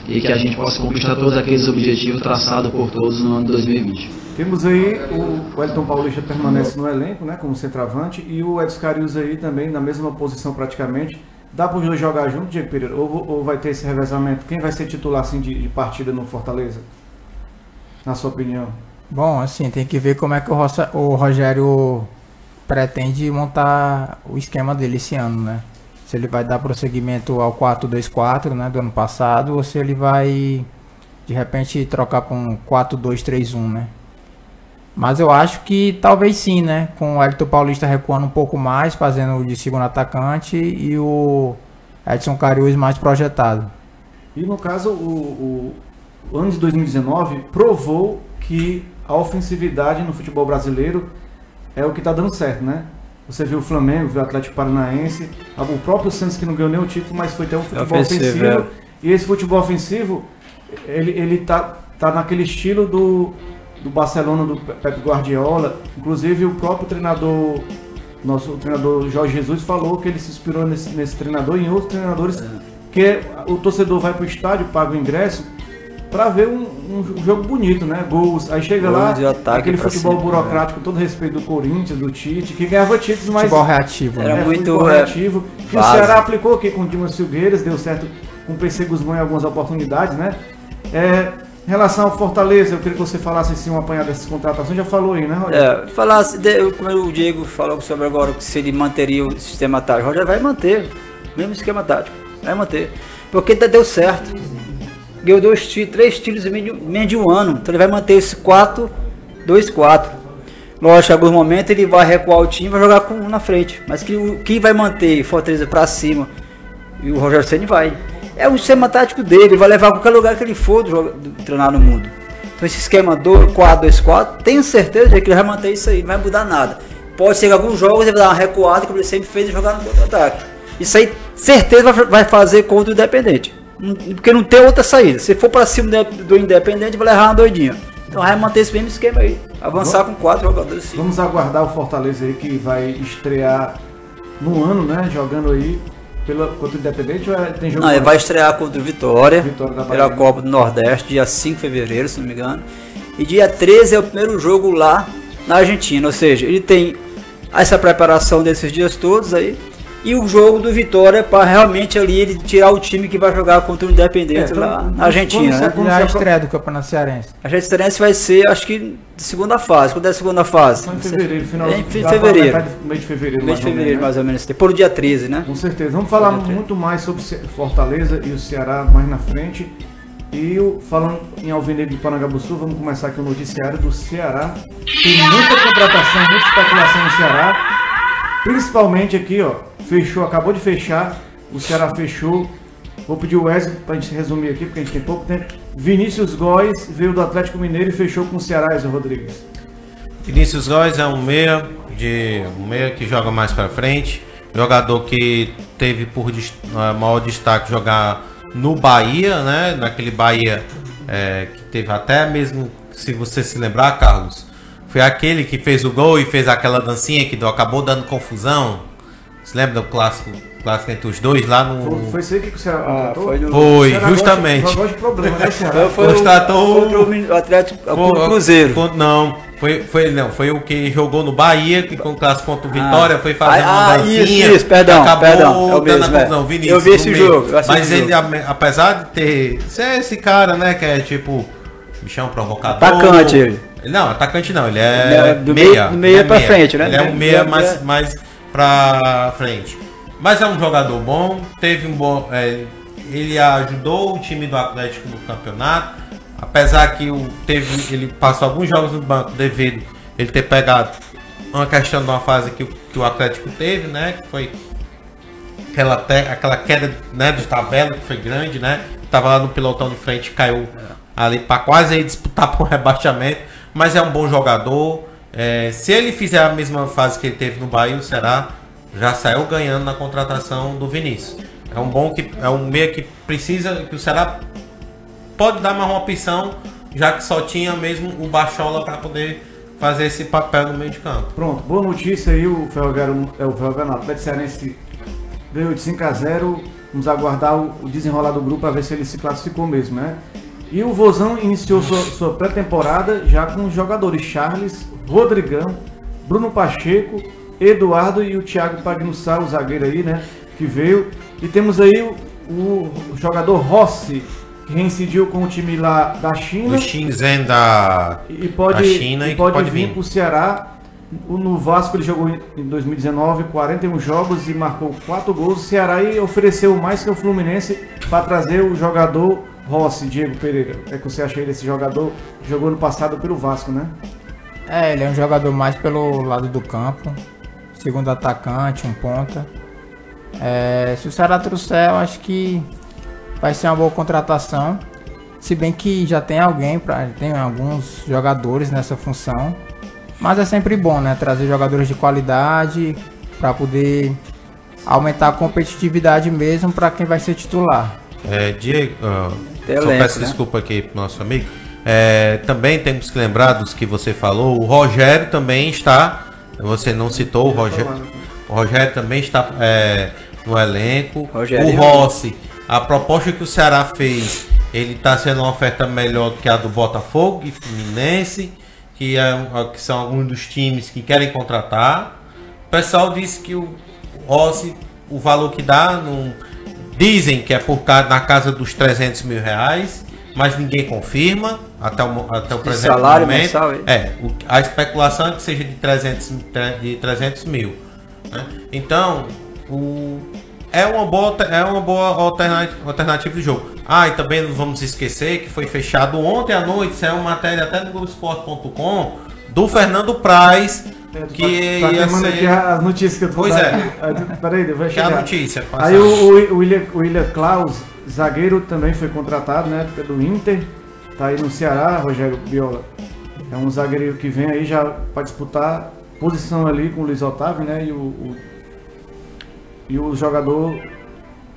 e que a gente possa conquistar todos aqueles objetivos traçados por todos no ano de 2020. Temos aí o Wellington Paulista permanece no elenco, né, como centroavante, e o Edson Cariús aí também na mesma posição praticamente. Dá para os dois jogar junto, Diego Pereira? Ou vai ter esse revezamento? Quem vai ser titular assim, de partida no Fortaleza? Na sua opinião? Bom, assim, tem que ver como é que o Rogério pretende montar o esquema dele esse ano, né? Se ele vai dar prosseguimento ao 4-2-4, né, do ano passado, ou se ele vai, de repente, trocar para um 4-2-3-1, né? Mas eu acho que talvez sim, né? Com o Wellington Paulista recuando um pouco mais, fazendo de segundo atacante, e o Edson Cariús mais projetado. E no caso, o ano de 2019 provou que a ofensividade no futebol brasileiro é o que está dando certo, né? Você viu o Flamengo, viu o Atlético Paranaense, o próprio Santos, que não ganhou nenhum título, mas foi ter um futebol ofensivo. E esse futebol ofensivo, ele tá naquele estilo do Barcelona, do Pep Guardiola. Inclusive o próprio treinador, nosso treinador Jorge Jesus, falou que ele se inspirou nesse treinador e em outros treinadores, que o torcedor vai para o estádio, paga o ingresso para ver um jogo bonito, né? Gols, aí chega lá, aquele futebol burocrático, com todo respeito do Corinthians, do Tite, que ganhava títulos, mas futebol reativo, era muito futebol reativo. Que o Ceará aplicou aqui com o Dimas Filgueiras, deu certo com o PC Guzmão em algumas oportunidades, né? Em relação ao Fortaleza, eu queria que você falasse assim, um apanhado dessas contratações, já falou aí, né, Rogério? Como o Diego falou sobre agora, se ele manteria o sistema tático, o Rogério vai manter o mesmo esquema tático, vai manter, porque deu certo. Ganhou 3 títulos em menos de um ano, então ele vai manter esse 4-2-4. Lógico, em alguns momentos ele vai recuar o time e vai jogar com um na frente, mas quem vai manter Fortaleza para cima, e o Rogério Ceni vai. É o sistema tático dele, ele vai levar a qualquer lugar que ele for treinar no mundo. Então esse esquema 4-2-4, tenho certeza de que ele vai manter isso aí, não vai mudar nada. Pode ser que alguns jogos ele vai dar uma recuada, como ele sempre fez, e jogar no contra-ataque. Isso aí, certeza, vai fazer contra o Independente. Porque não tem outra saída. Se for para cima do Independente, vai levar uma doidinha. Então vai manter esse mesmo esquema aí. Avançar com 4 jogadores. Sim. Vamos aguardar o Fortaleza aí, que vai estrear no ano, né? Jogando aí contra o Independente, ou tem jogo? Não, ele vai estrear contra o Vitória pela Copa do Nordeste, dia 5 de fevereiro, se não me engano. E dia 13 é o primeiro jogo lá na Argentina. Ou seja, ele tem essa preparação desses dias todos aí. E o jogo do Vitória para realmente ali ele tirar o time que vai jogar contra o Independente lá na Argentina, né? Já a estreia do Campeonato Cearense. A Argentina Cearense vai ser, acho que, de segunda fase. Quando é a segunda fase? Em fevereiro, final de fevereiro. Mês de fevereiro. Mês de fevereiro, mais ou menos. Por dia 13, né? Com certeza. Vamos falar muito mais sobre Fortaleza e o Ceará mais na frente. E falando em Alvinegro de Parangabuçu, vamos começar aqui o noticiário do Ceará. Tem muita contratação, muita especulação no Ceará. Principalmente aqui, ó. Acabou de fechar, o Ceará fechou. Vou pedir o Wesley para a gente resumir aqui, porque a gente tem pouco tempo. Vinícius Góes veio do Atlético Mineiro e fechou com o Ceará, Wesley Rodrigues. Vinícius Góes é um meia que joga mais para frente, jogador que teve por maior destaque jogar no Bahia, né? Naquele Bahia que teve até mesmo se você se lembrar, Carlos, foi aquele que fez o gol e fez aquela dancinha que acabou dando confusão. Você lembra do clássico entre os dois lá no... Foi isso aí que o Ceará contratou? Foi, justamente. Gosta de problema, né, Ceará? Foi o Atlético Cruzeiro. Foi o que jogou no Bahia, que com o clássico contra o Vitória, foi fazendo uma dancinha. Isso, perdão, acabou é o mesmo, confusão, Vinícius. Eu vi esse jogo. Mas ele, apesar de ter... esse cara, né, que é tipo... bichão provocador. Atacante ele. Não, atacante não, ele é do meia. meia pra frente, né? Ele é um meia mais pra frente. Mas é um jogador bom, teve um bom... ele ajudou o time do Atlético no campeonato. Apesar que ele passou alguns jogos no banco devido ele ter pegado uma questão de uma fase que o Atlético teve, né? Que foi aquela queda, né, de tabela que foi grande, né? Tava lá no pilotão de frente, caiu ali para quase aí disputar por rebaixamento. Mas é um bom jogador. Se ele fizer a mesma fase que ele teve no Bahia, o Ceará já saiu ganhando na contratação do Vinícius. É um meia que precisa, que o Ceará pode dar mais uma opção, já que só tinha mesmo o Bachola para poder fazer esse papel no meio de campo. Pronto, boa notícia aí, o Atlético Cearense ganhou de 5-0. Vamos aguardar o desenrolar do grupo para ver se ele se classificou mesmo, né? E o Vozão iniciou sua pré-temporada já com os jogadores Charles, Rodrigão, Bruno Pacheco, Eduardo e o Thiago Pagnussá, o zagueiro aí, né? Que veio. E temos aí o jogador Rossi, que reincidiu com o time lá da China. O Shenzhen da China e pode vir para o Ceará. No Vasco ele jogou em 2019 41 jogos e marcou 4 gols. O Ceará aí ofereceu mais que o Fluminense para trazer o jogador Rossi, Diego Pereira. É que você acha desse jogador? Jogou no passado pelo Vasco, né? Ele é um jogador mais pelo lado do campo. Segundo atacante, um ponta. Se o Ceará trouxer, eu acho que vai ser uma boa contratação. Se bem que já tem tem alguns jogadores nessa função. Mas é sempre bom, né? Trazer jogadores de qualidade para poder aumentar a competitividade mesmo para quem vai ser titular. Diego, só peço desculpa aqui pro nosso amigo. Também temos que lembrar dos que você falou. O Rogério também está. Você não citou o Rogério. O Rogério também está no elenco. O Rossi, a proposta que o Ceará fez, ele está sendo uma oferta melhor do que a do Botafogo e Fluminense, que são alguns dos times que querem contratar. O pessoal disse que o Rossi, o valor que dá, dizem que é na casa dos 300 mil reais, mas ninguém confirma até o presente salário momento. Mensal, a especulação é que seja de 300 mil. Né? Então, é uma boa alternativa de jogo. E também não vamos esquecer que foi fechado ontem à noite, saiu uma matéria até no Globoesporte.com do Fernando Praz, que ia ser... aqui as notícias que eu tô Peraí, vai chegar. Que a notícia. Aí o William Klaus, zagueiro, também foi contratado, né, pelo Inter. Tá aí no Ceará, Rogério Biola. É um zagueiro que vem aí já para disputar posição ali com o Luiz Otávio, né, e o jogador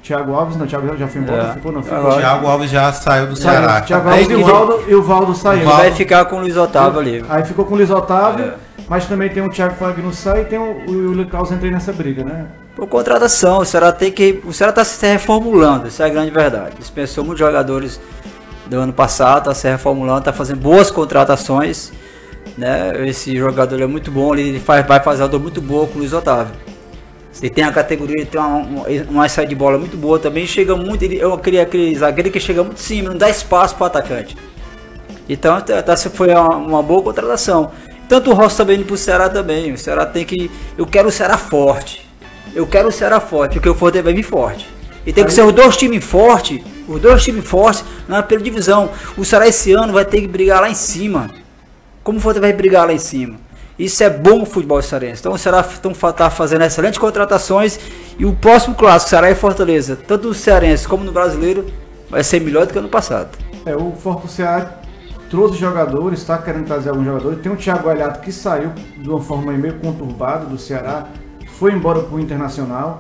Thiago Alves, não, Thiago já foi embora, ficou. Thiago Alves já saiu do Ceará. Thiago Alves e o Valdo saiu. Ele vai ficar com o Luiz Otávio ali. Aí ficou com o Luiz Otávio, mas também tem o Thiago Pagnussá e tem o William Klaus entrei nessa briga, né? Por contratação, o Ceará está se reformulando, essa é a grande verdade. Dispensou muitos jogadores do ano passado, está se reformulando, está fazendo boas contratações, né? Esse jogador é muito bom, ele vai fazer uma dor muito boa com o Luiz Otávio. Ele tem a categoria, ele tem uma saída de bola muito boa também, chega muito, ele é aquele zagueiro que chega muito em cima, não dá espaço para o atacante. Então foi uma boa contratação. Tanto o Rossi também indo para o Ceará também. O Ceará tem que... Eu quero o Ceará forte. Porque o Forte vai vir forte. E tem que ser os dois times fortes na primeira divisão. O Ceará esse ano vai ter que brigar lá em cima. Como o Forte vai brigar lá em cima? Isso é bom no futebol cearense. Então o Ceará está fazendo excelentes contratações. E o próximo clássico, Ceará e Fortaleza, tanto no cearense como no brasileiro, vai ser melhor do que ano passado. O Forte Ceará trouxe jogadores, está querendo trazer alguns jogadores. Tem o Thiago Galhardo que saiu de uma forma meio conturbada do Ceará, foi embora para o Internacional.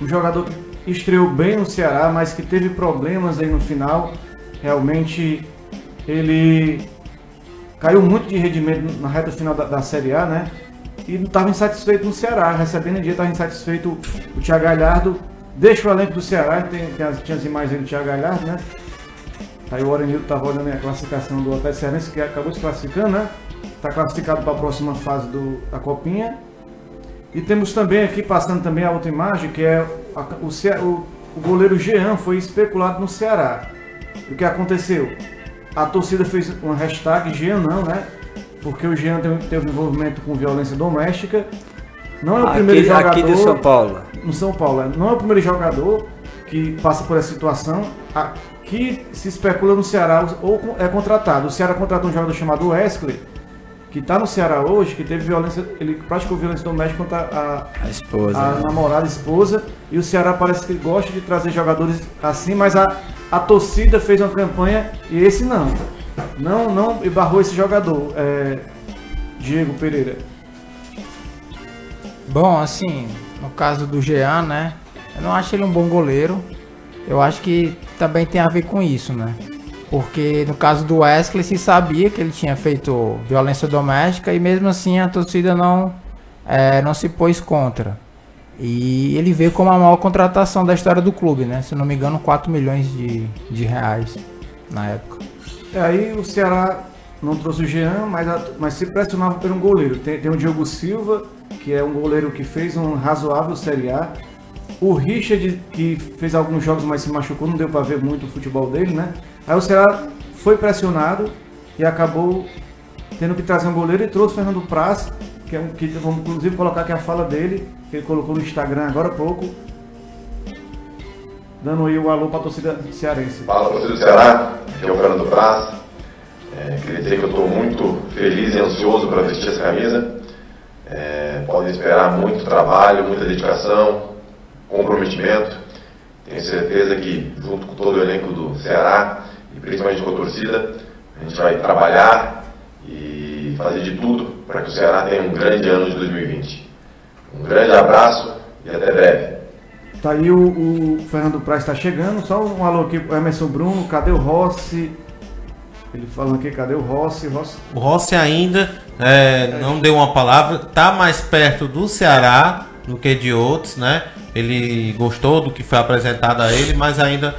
Um jogador que estreou bem no Ceará, mas que teve problemas aí no final. Realmente ele caiu muito de rendimento na reta final da Série A, né? E não estava insatisfeito no Ceará, recebendo em dia, estava insatisfeito o Thiago Galhardo, deixa o elenco do Ceará, tinha as imagens do Thiago Galhardo, né? Aí o Orenildo estava olhando a classificação do Atlético Cearense, que acabou se classificando, né? Está classificado para a próxima fase da Copinha. E temos também aqui, passando também a outra imagem, que é o goleiro Jean foi especulado no Ceará. E o que aconteceu? A torcida fez uma hashtag Jean não, né? Porque o Jean teve envolvimento com violência doméstica. Não é o primeiro jogador... Aqui de São Paulo. No São Paulo. Não é o primeiro jogador que passa por essa situação. Que se especula no Ceará ou é contratado. O Ceará contratou um jogador chamado Wesley, que está no Ceará hoje, que teve violência, ele praticou violência doméstica contra a esposa, a namorada, a esposa, e o Ceará parece que gosta de trazer jogadores assim, mas a torcida fez uma campanha e esse não barrou esse jogador, Diego Pereira. Bom, assim, no caso do Jean, né, eu não acho ele um bom goleiro, eu acho que também tem a ver com isso, né. Porque no caso do Wesley se sabia que ele tinha feito violência doméstica e mesmo assim a torcida não se pôs contra. E ele veio como a maior contratação da história do clube, né? Se não me engano, 4 milhões de reais na época. Aí o Ceará não trouxe o Jean, mas se pressionava por um goleiro. Tem o Diogo Silva, que é um goleiro que fez um razoável Série A. O Richard, que fez alguns jogos, mas se machucou, não deu para ver muito o futebol dele, né? Aí o Ceará foi pressionado e acabou tendo que trazer um goleiro e trouxe o Fernando Praz, que vamos inclusive colocar aqui a fala dele, que ele colocou no Instagram agora há pouco, dando aí o alô para a torcida cearense. Fala, torcida do Ceará, aqui é o Fernando Praz. Queria dizer que eu estou muito feliz e ansioso para vestir essa camisa. Podem esperar muito trabalho, muita dedicação, comprometimento. Tenho certeza que, junto com todo o elenco do Ceará, e principalmente com a torcida, a gente vai trabalhar e fazer de tudo para que o Ceará tenha um grande ano de 2020. Um grande abraço e até breve. Tá aí o Fernando Praz está chegando, só um alô aqui pro Emerson Bruno, cadê o Rossi? Ele falando aqui, cadê o Rossi? O Rossi ainda não deu uma palavra, tá mais perto do Ceará do que de outros, né? Ele gostou do que foi apresentado a ele, mas ainda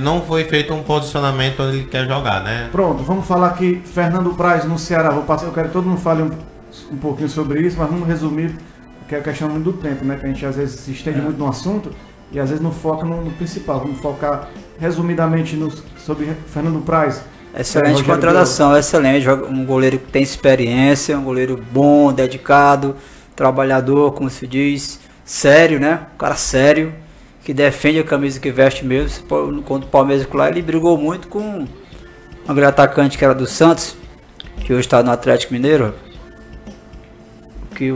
não foi feito um posicionamento onde ele quer jogar, né? Pronto, vamos falar aqui, Fernando Praz no Ceará. Eu quero que todo mundo fale um pouquinho sobre isso, mas vamos resumir, porque é questão muito do tempo, né? Que a gente às vezes se estende muito no assunto e às vezes não foca no principal. Vamos focar resumidamente sobre Fernando Praz. Excelente contratação, excelente. Um goleiro que tem experiência, um goleiro bom, dedicado, trabalhador, como se diz, sério, né? Um cara sério, que defende a camisa que veste mesmo. Contra o Palmeiras, lá, ele brigou muito com um grande atacante que era do Santos, que hoje está no Atlético Mineiro. Que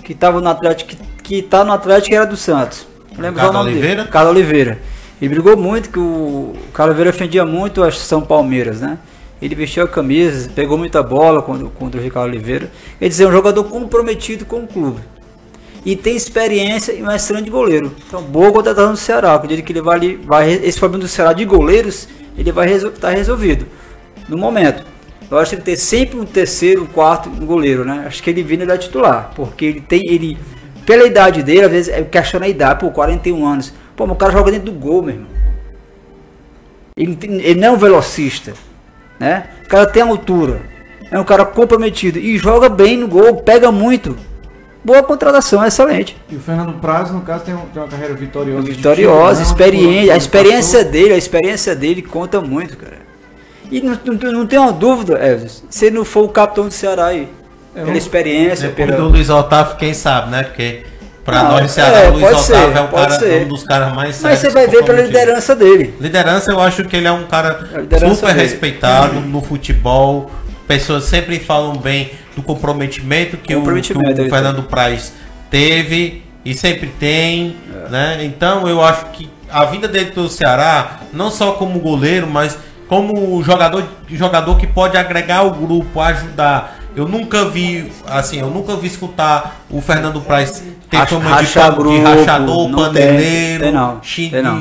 estava no Atlético, que tá no Atlético era do Santos. Lembra o nome dele? Carlos Oliveira. Ele brigou muito, que o Carlos Oliveira defendia muito a São Palmeiras, né? Ele vestiu a camisa, pegou muita bola contra o Ricardo Oliveira. Quer dizer, um jogador comprometido com o clube. E tem experiência e um excelente goleiro. Então, boa contratação do Ceará. Eu diria que ele esse problema do Ceará de goleiros, ele vai estar resolvido. No momento. Eu acho que ele tem sempre um terceiro, um quarto goleiro, né? Acho que ele vindo ele é titular. Porque pela idade dele, às vezes, questiona a idade, 41 anos. Pô, mas o cara joga dentro do gol, meu irmão. Ele não é um velocista, né? O cara tem altura. É um cara comprometido e joga bem no gol, pega muito. Boa contratação, excelente. E o Fernando Praz, no caso, tem uma carreira vitoriosa. Vitoriosa, experiência. A experiência dele conta muito, cara. E não tem uma dúvida, se ele não for o capitão do Ceará aí, pela experiência. Depois do Luiz Otávio, quem sabe, né? Porque pra nós do Ceará, o Luiz Otávio é um dos caras mais sérios. Mas você vai ver pela liderança dele. Liderança, eu acho que ele é um cara super respeitado no futebol. Pessoas sempre falam bem do comprometimento que o Fernando Praz teve e sempre tem, né? Então eu acho que a vinda dele pelo Ceará, não só como goleiro, mas como jogador que pode agregar o grupo, ajudar. Eu nunca vi escutar o Fernando Praz ter fama de rachador, paneleiro,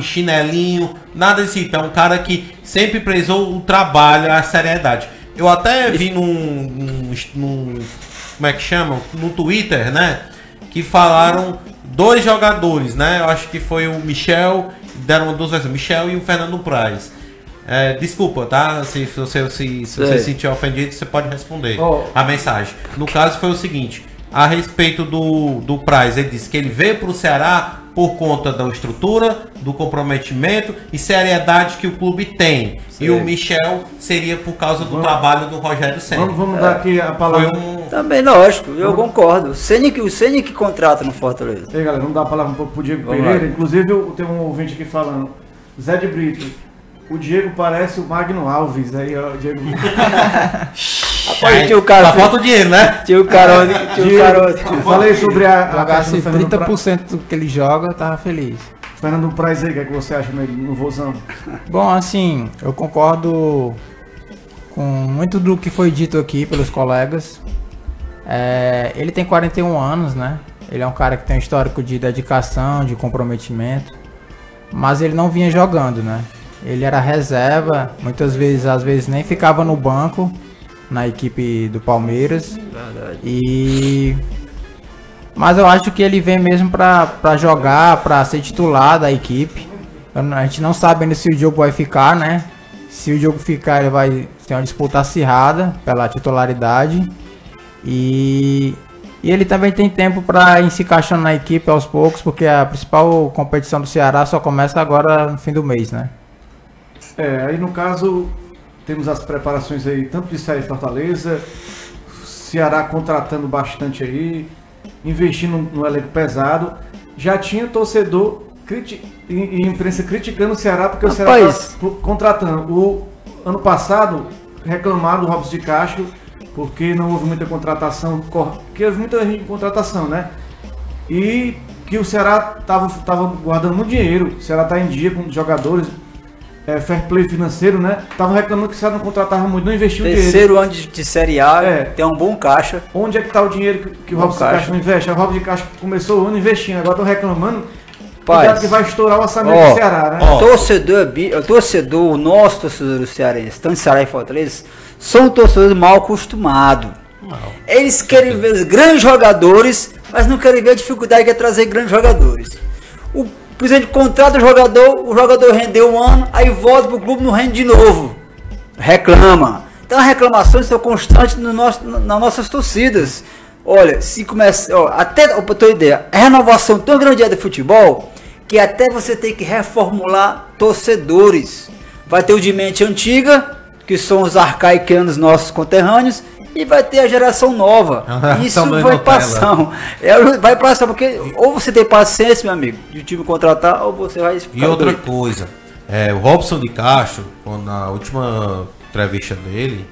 chinelinho, nada desse tipo. É um cara que sempre prezou o trabalho, a seriedade. Eu até vi como é que chamam? No Twitter, né? Que falaram 2 jogadores, né? Eu acho que foi o Michel, deram 2 versões, Michel e o Fernando Praz. Desculpa, tá? Se você se sentir ofendido, você pode responder a mensagem. No caso foi o seguinte, a respeito do Praz, ele disse que ele veio para o Ceará por conta da estrutura, do comprometimento e seriedade que o clube tem. Sim. E o Michel seria por causa do trabalho do Rogério Ceni. Vamos dar aqui a palavra. Também, lógico, eu concordo. O Ceni que contrata no Fortaleza. E aí, galera, vamos dar a palavra um pouco pro Diego Pereira. Inclusive, tem um ouvinte aqui falando. Zé de Brito, o Diego parece o Magno Alves. Aí, ó, o Diego. Rapaz, tinha o cara. Só falta o dinheiro, né? Tinha o Carone. Falei sobre a jogasse 30% do que ele joga, tava feliz. Fernando Praz aí, o que, é que você acha no Vozão? Bom, assim, eu concordo com muito do que foi dito aqui pelos colegas. Ele tem 41 anos, né? Ele é um cara que tem um histórico de dedicação, de comprometimento. Mas ele não vinha jogando, né? Ele era reserva, muitas vezes, às vezes nem ficava no banco na equipe do Palmeiras. Verdade. Mas eu acho que ele vem mesmo pra jogar, pra ser titular da equipe. A gente não sabe ainda se o Diogo vai ficar, né? Se o Diogo ficar, ele vai ter uma disputa acirrada pela titularidade. E ele também tem tempo para ir se encaixando na equipe aos poucos, porque a principal competição do Ceará só começa agora no fim do mês, né? Aí no caso, temos as preparações aí, tanto de Ceará e Fortaleza, Ceará contratando bastante aí, investindo no elenco pesado. Já tinha torcedor e imprensa criticando o Ceará, porque o Ceará está contratando. O ano passado, reclamaram do Robson de Castro, porque não houve muita contratação, porque houve muita contratação, né? E que o Ceará tava guardando muito dinheiro, o Ceará está em dia com jogadores, fair play financeiro, né? Tava reclamando que o Ceará não contratava muito, não investiu dinheiro. Terceiro ano de Série A, tem um bom caixa. Onde é que está o dinheiro que o Robson de Castro não investe? O Robson de Castro começou o ano investindo, agora estão reclamando. Que vai estourar o orçamento do Ceará, né? Torcedor, o nosso torcedor do Cearense, tanto Ceará e Fortaleza, são torcedores mal acostumados. Eles querem ver os grandes jogadores, mas não querem ver a dificuldade que é trazer grandes jogadores. O presidente contrata o jogador rendeu um ano, aí volta pro clube, não rende de novo. Reclama. Então as reclamações são constantes nas nossas torcidas. Olha, se começa, até pra ter ideia, a renovação tão grande de futebol que até você tem que reformular torcedores. Vai ter o de mente antiga, que são os arcaicanos nossos conterrâneos, e vai ter a geração nova. Isso vai passar. Vai passar, porque ou você tem paciência, meu amigo, de o time contratar, ou você vai ficar. E outra coisa, o Robson de Castro, na última entrevista dele,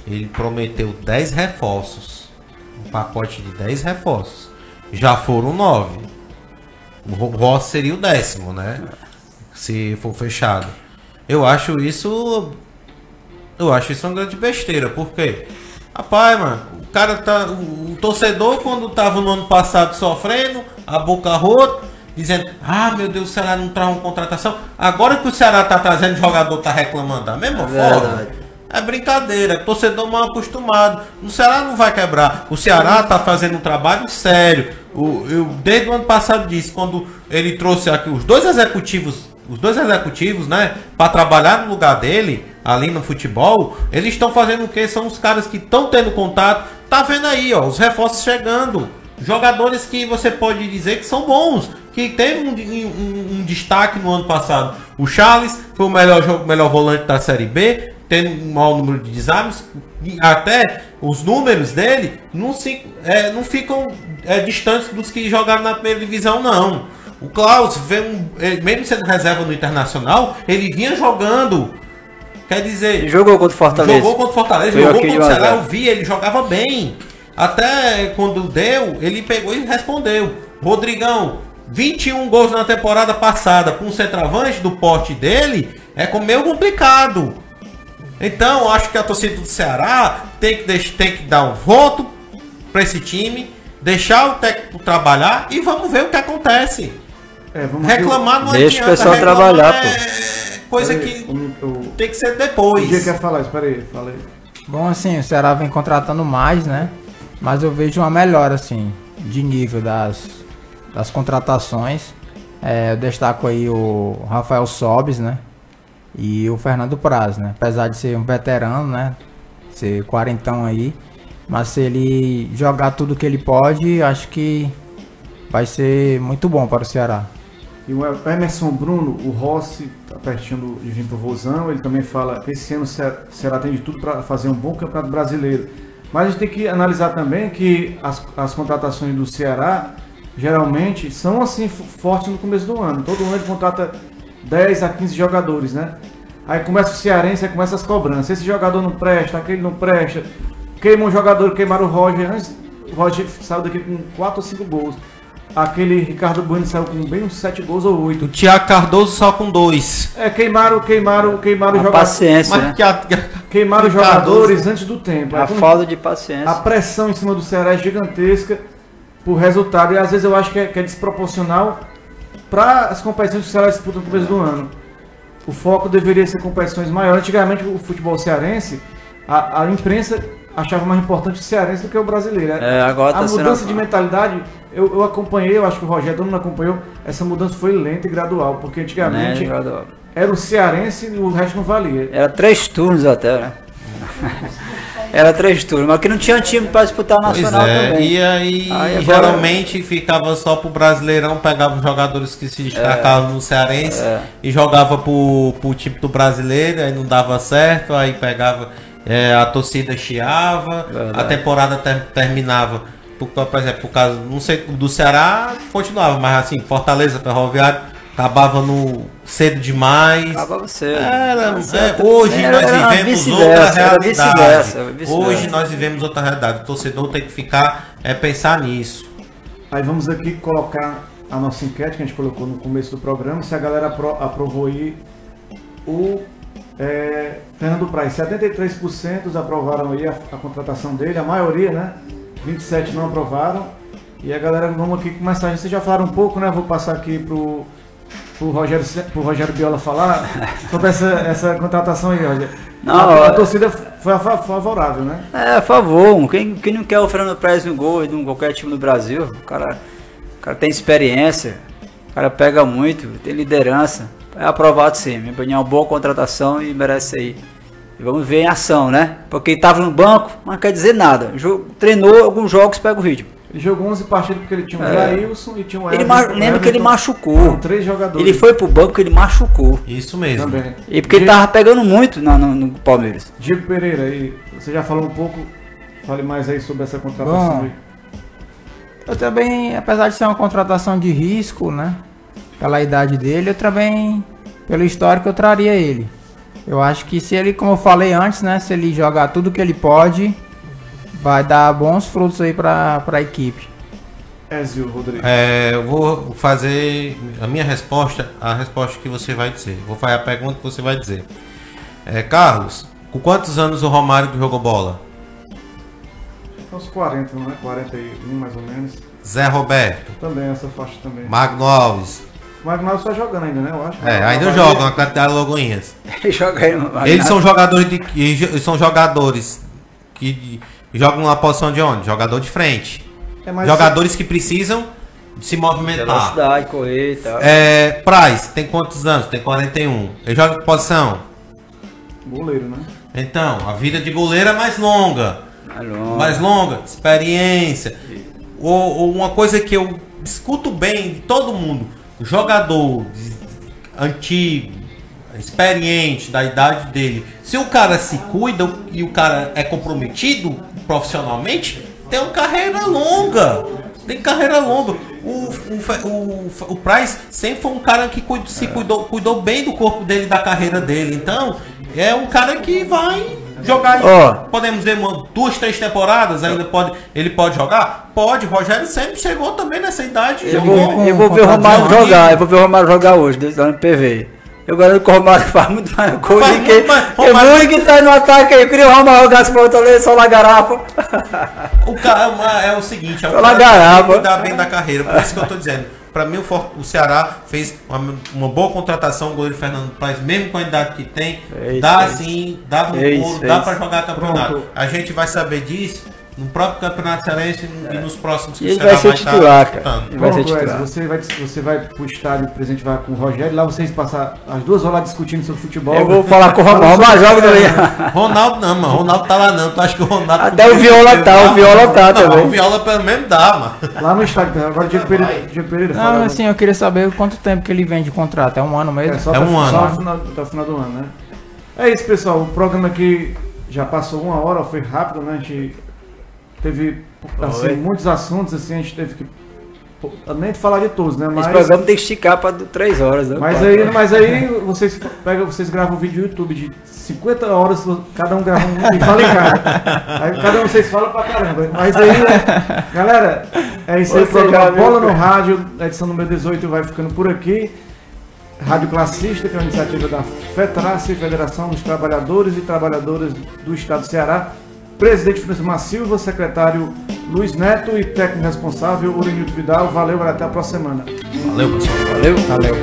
ele prometeu 10 reforços. Um pacote de 10 reforços. Já foram 9. O Rossi seria o 10º, né? Se for fechado. Eu acho isso uma grande besteira. Por quê? Rapaz, mano, o cara tá. O torcedor, quando tava no ano passado sofrendo, a boca rota, dizendo, meu Deus, o Ceará não traz uma contratação. Agora que o Ceará tá trazendo jogador, tá reclamando da mesma forma. É brincadeira, torcedor mal acostumado. O Ceará não vai quebrar. O Ceará tá fazendo um trabalho sério. Eu desde o ano passado disse, quando ele trouxe aqui os dois executivos, né, para trabalhar no lugar dele, ali no futebol, eles estão fazendo o quê? São os caras que estão tendo contato. Tá vendo aí, os reforços chegando. Jogadores que você pode dizer que são bons, que teve um destaque no ano passado. O Charles foi o melhor volante da Série B, tem um maior número de desarmes, até os números dele não ficam distantes dos que jogaram na primeira divisão, não. O Klaus, mesmo sendo reserva no Internacional, ele vinha jogando. Quer dizer... Ele jogou contra o Fortaleza. Jogou contra o Ceará, eu vi, ele jogava bem. Até quando deu, ele pegou e respondeu. Rodrigão, 21 gols na temporada passada, com um centroavante do porte dele, meio complicado. Então, acho que a torcida do Ceará tem que dar um voto para esse time, deixar o técnico trabalhar e vamos ver o que acontece. Reclamar não adianta. Deixa o pessoal trabalhar, coisa que tem que ser depois. O dia quer falar isso, peraí, fala aí. Bom, assim, o Ceará vem contratando mais, né? Mas eu vejo uma melhora, assim, de nível das contratações. Eu destaco aí o Rafael Sobis, né? E o Fernando Praz, né? Apesar de ser um veterano, né? Ser quarentão aí. Mas se ele jogar tudo que ele pode, acho que vai ser muito bom para o Ceará. E o Emerson Bruno, o Rossi, tá pertinho de vir pro Vozão, ele também fala que esse ano o Ceará tem de tudo para fazer um bom campeonato brasileiro. Mas a gente tem que analisar também que as contratações do Ceará geralmente são assim fortes no começo do ano. Todo ano ele contrata 10 a 15 jogadores, né? Aí começa o cearense, aí começa as cobranças. Esse jogador não presta, aquele não presta. Queima um jogador, queimaram o Roger. Antes, o Roger saiu daqui com 4 ou 5 gols. Aquele Ricardo Bueno saiu com bem uns 7 gols ou 8. O Thiago Cardoso só com 2. Queimaram os jogadores. Paciência, né? Queimaram os jogadores antes do tempo. A falta de paciência. A pressão em cima do Ceará é gigantesca por resultado. E às vezes eu acho que é desproporcional para as competições que o Ceará disputa no começo do ano. O foco deveria ser competições maiores. Antigamente o futebol cearense, a imprensa achava mais importante o cearense do que o brasileiro. Agora a mudança de mentalidade, eu acompanhei, eu acho que o Rogério todo mundo acompanhou, essa mudança foi lenta e gradual, porque antigamente era o cearense e o resto não valia. Era 3 turnos até, né? Era 3 turnos, mas que não tinha time para disputar o Nacional também. E aí geralmente ficava só pro Brasileirão, pegava os jogadores que se destacavam no Cearense e jogava pro time do Brasileiro, aí não dava certo, aí pegava... a torcida chiava, a temporada terminava, por exemplo, por causa, não sei, do Ceará continuava, mas assim, Fortaleza, Ferroviário, acabava cedo demais. Acabava cedo. Hoje nós vivemos outra realidade. Hoje nós vivemos outra realidade. O torcedor tem que ficar, pensar nisso. Aí vamos aqui colocar a nossa enquete que a gente colocou no começo do programa, se a galera aprovou aí o Fernando Praz. 73% aprovaram aí a contratação dele, a maioria, né? 27% não aprovaram. E a galera, vamos aqui começar. Vocês já falaram um pouco, né? Vou passar aqui pro Rogério Biola falar sobre essa contratação aí, Rogério. A torcida foi favorável, né? A favor. Quem não quer o Fernando Praz no gol de qualquer time no Brasil? O cara tem experiência, o cara pega muito, tem liderança. É aprovado sim, minha opinião, uma boa contratação e merece aí. E vamos ver em ação, né? Porque ele estava no banco, mas não quer dizer nada. Treinou alguns jogos, pega o ritmo. Ele jogou 11 partidas porque ele tinha o Jailson e tinha o Lembra que ele machucou. 3 jogadores. Ele foi pro banco e ele machucou. Isso mesmo. Também. E porque ele tava pegando muito no Palmeiras. Diego Pereira, aí, você já falou um pouco, fale mais aí sobre essa contratação. Bom, eu também, apesar de ser uma contratação de risco, né? Pela idade dele, eu também, pelo histórico, eu traria ele. Eu acho que se ele, como eu falei antes, né? Se ele jogar tudo que ele pode, vai dar bons frutos aí para a equipe. Ezio Rodrigues. Eu vou fazer a minha resposta, a resposta que você vai dizer. Vou fazer a pergunta que você vai dizer. Carlos, com quantos anos o Romário jogou bola? Uns 40, não é? 41 mais ou menos. Zé Roberto. Também, essa faixa também. Magno Alves. O Magno Alves está jogando ainda, né? Eu acho. Ainda jogam a quantidade de Lagoinhas. Eles são jogadores que jogam na posição de onde? Jogador de frente. Jogadores que precisam se movimentar. Velocidade, correr e tal. Praz, tem quantos anos? Tem 41. Ele joga em posição? Goleiro, né? Então, a vida de goleiro é mais longa. Mais longa. Experiência. Uma coisa que eu escuto bem de todo mundo. Jogador antigo, experiente, da idade dele. Se o cara se cuida e o cara é comprometido profissionalmente, tem uma carreira longa. O Praz sempre foi um cara que cuidou bem do corpo dele, da carreira dele. Então, é um cara que vai jogar. Podemos dizer 2, 3 temporadas, ele pode jogar? Pode. O Rogério sempre chegou também nessa idade. Eu vou ver o Romário jogar. Eu vou ver o Romário jogar hoje, lá no PV. Eu garanto que o Romário faz muito mais gol do que o único que tá no ataque aí. Eu queria o Romário jogar esse Fortaleza, só na garapa. O cara é o seguinte, é o cara que cuidar bem da carreira. Por isso que eu tô dizendo. Pra mim, o Ceará fez uma boa contratação, o goleiro Fernando Praz, mesmo com a idade que tem, dá sim, dá no couro, dá pra jogar campeonato. Pronto. A gente vai saber disso no próprio Campeonato Cearense e nos próximos que E ele vai ser titular, cara. Ele vai ser Pronto, titular. você vai pro estádio, o presidente vai com o Rogério, lá vocês passam as 2 horas lá discutindo sobre futebol. Eu vou falar com o Ronaldo, joga ali. Ronaldo não, mano. Ronaldo tá lá não. Tu acha que o Ronaldo... Até o Viola tá, o Viola tá não, também. o Viola pelo menos dá, mano. Lá no estádio, agora o Diego Pereira Não, fala. assim, eu queria saber quanto tempo que ele vem de contrato. É um ano mesmo? Só É um ano. até o final do ano, né? É isso, pessoal. O programa aqui já passou 1 hora, foi rápido, né? A gente teve assim, muitos assuntos, assim, a gente teve que nem falar de todos, né? Mas, Esse programa tem que esticar para 3 horas, né? mas aí vocês gravam um vídeo no YouTube de 50 horas, cada um grava um e fala em cara. Aí cada um vocês falam pra caramba. Mas aí, galera, é isso aí, o programa Bola no Rádio, edição número 18 vai ficando por aqui. Rádio Classista, que é uma iniciativa da FETRACE, Federação dos Trabalhadores e Trabalhadoras do Estado do Ceará. Presidente Francisco Silva, secretário Luiz Neto e técnico responsável Urinildo Vidal. Valeu, até a próxima semana. Valeu, pessoal. Valeu.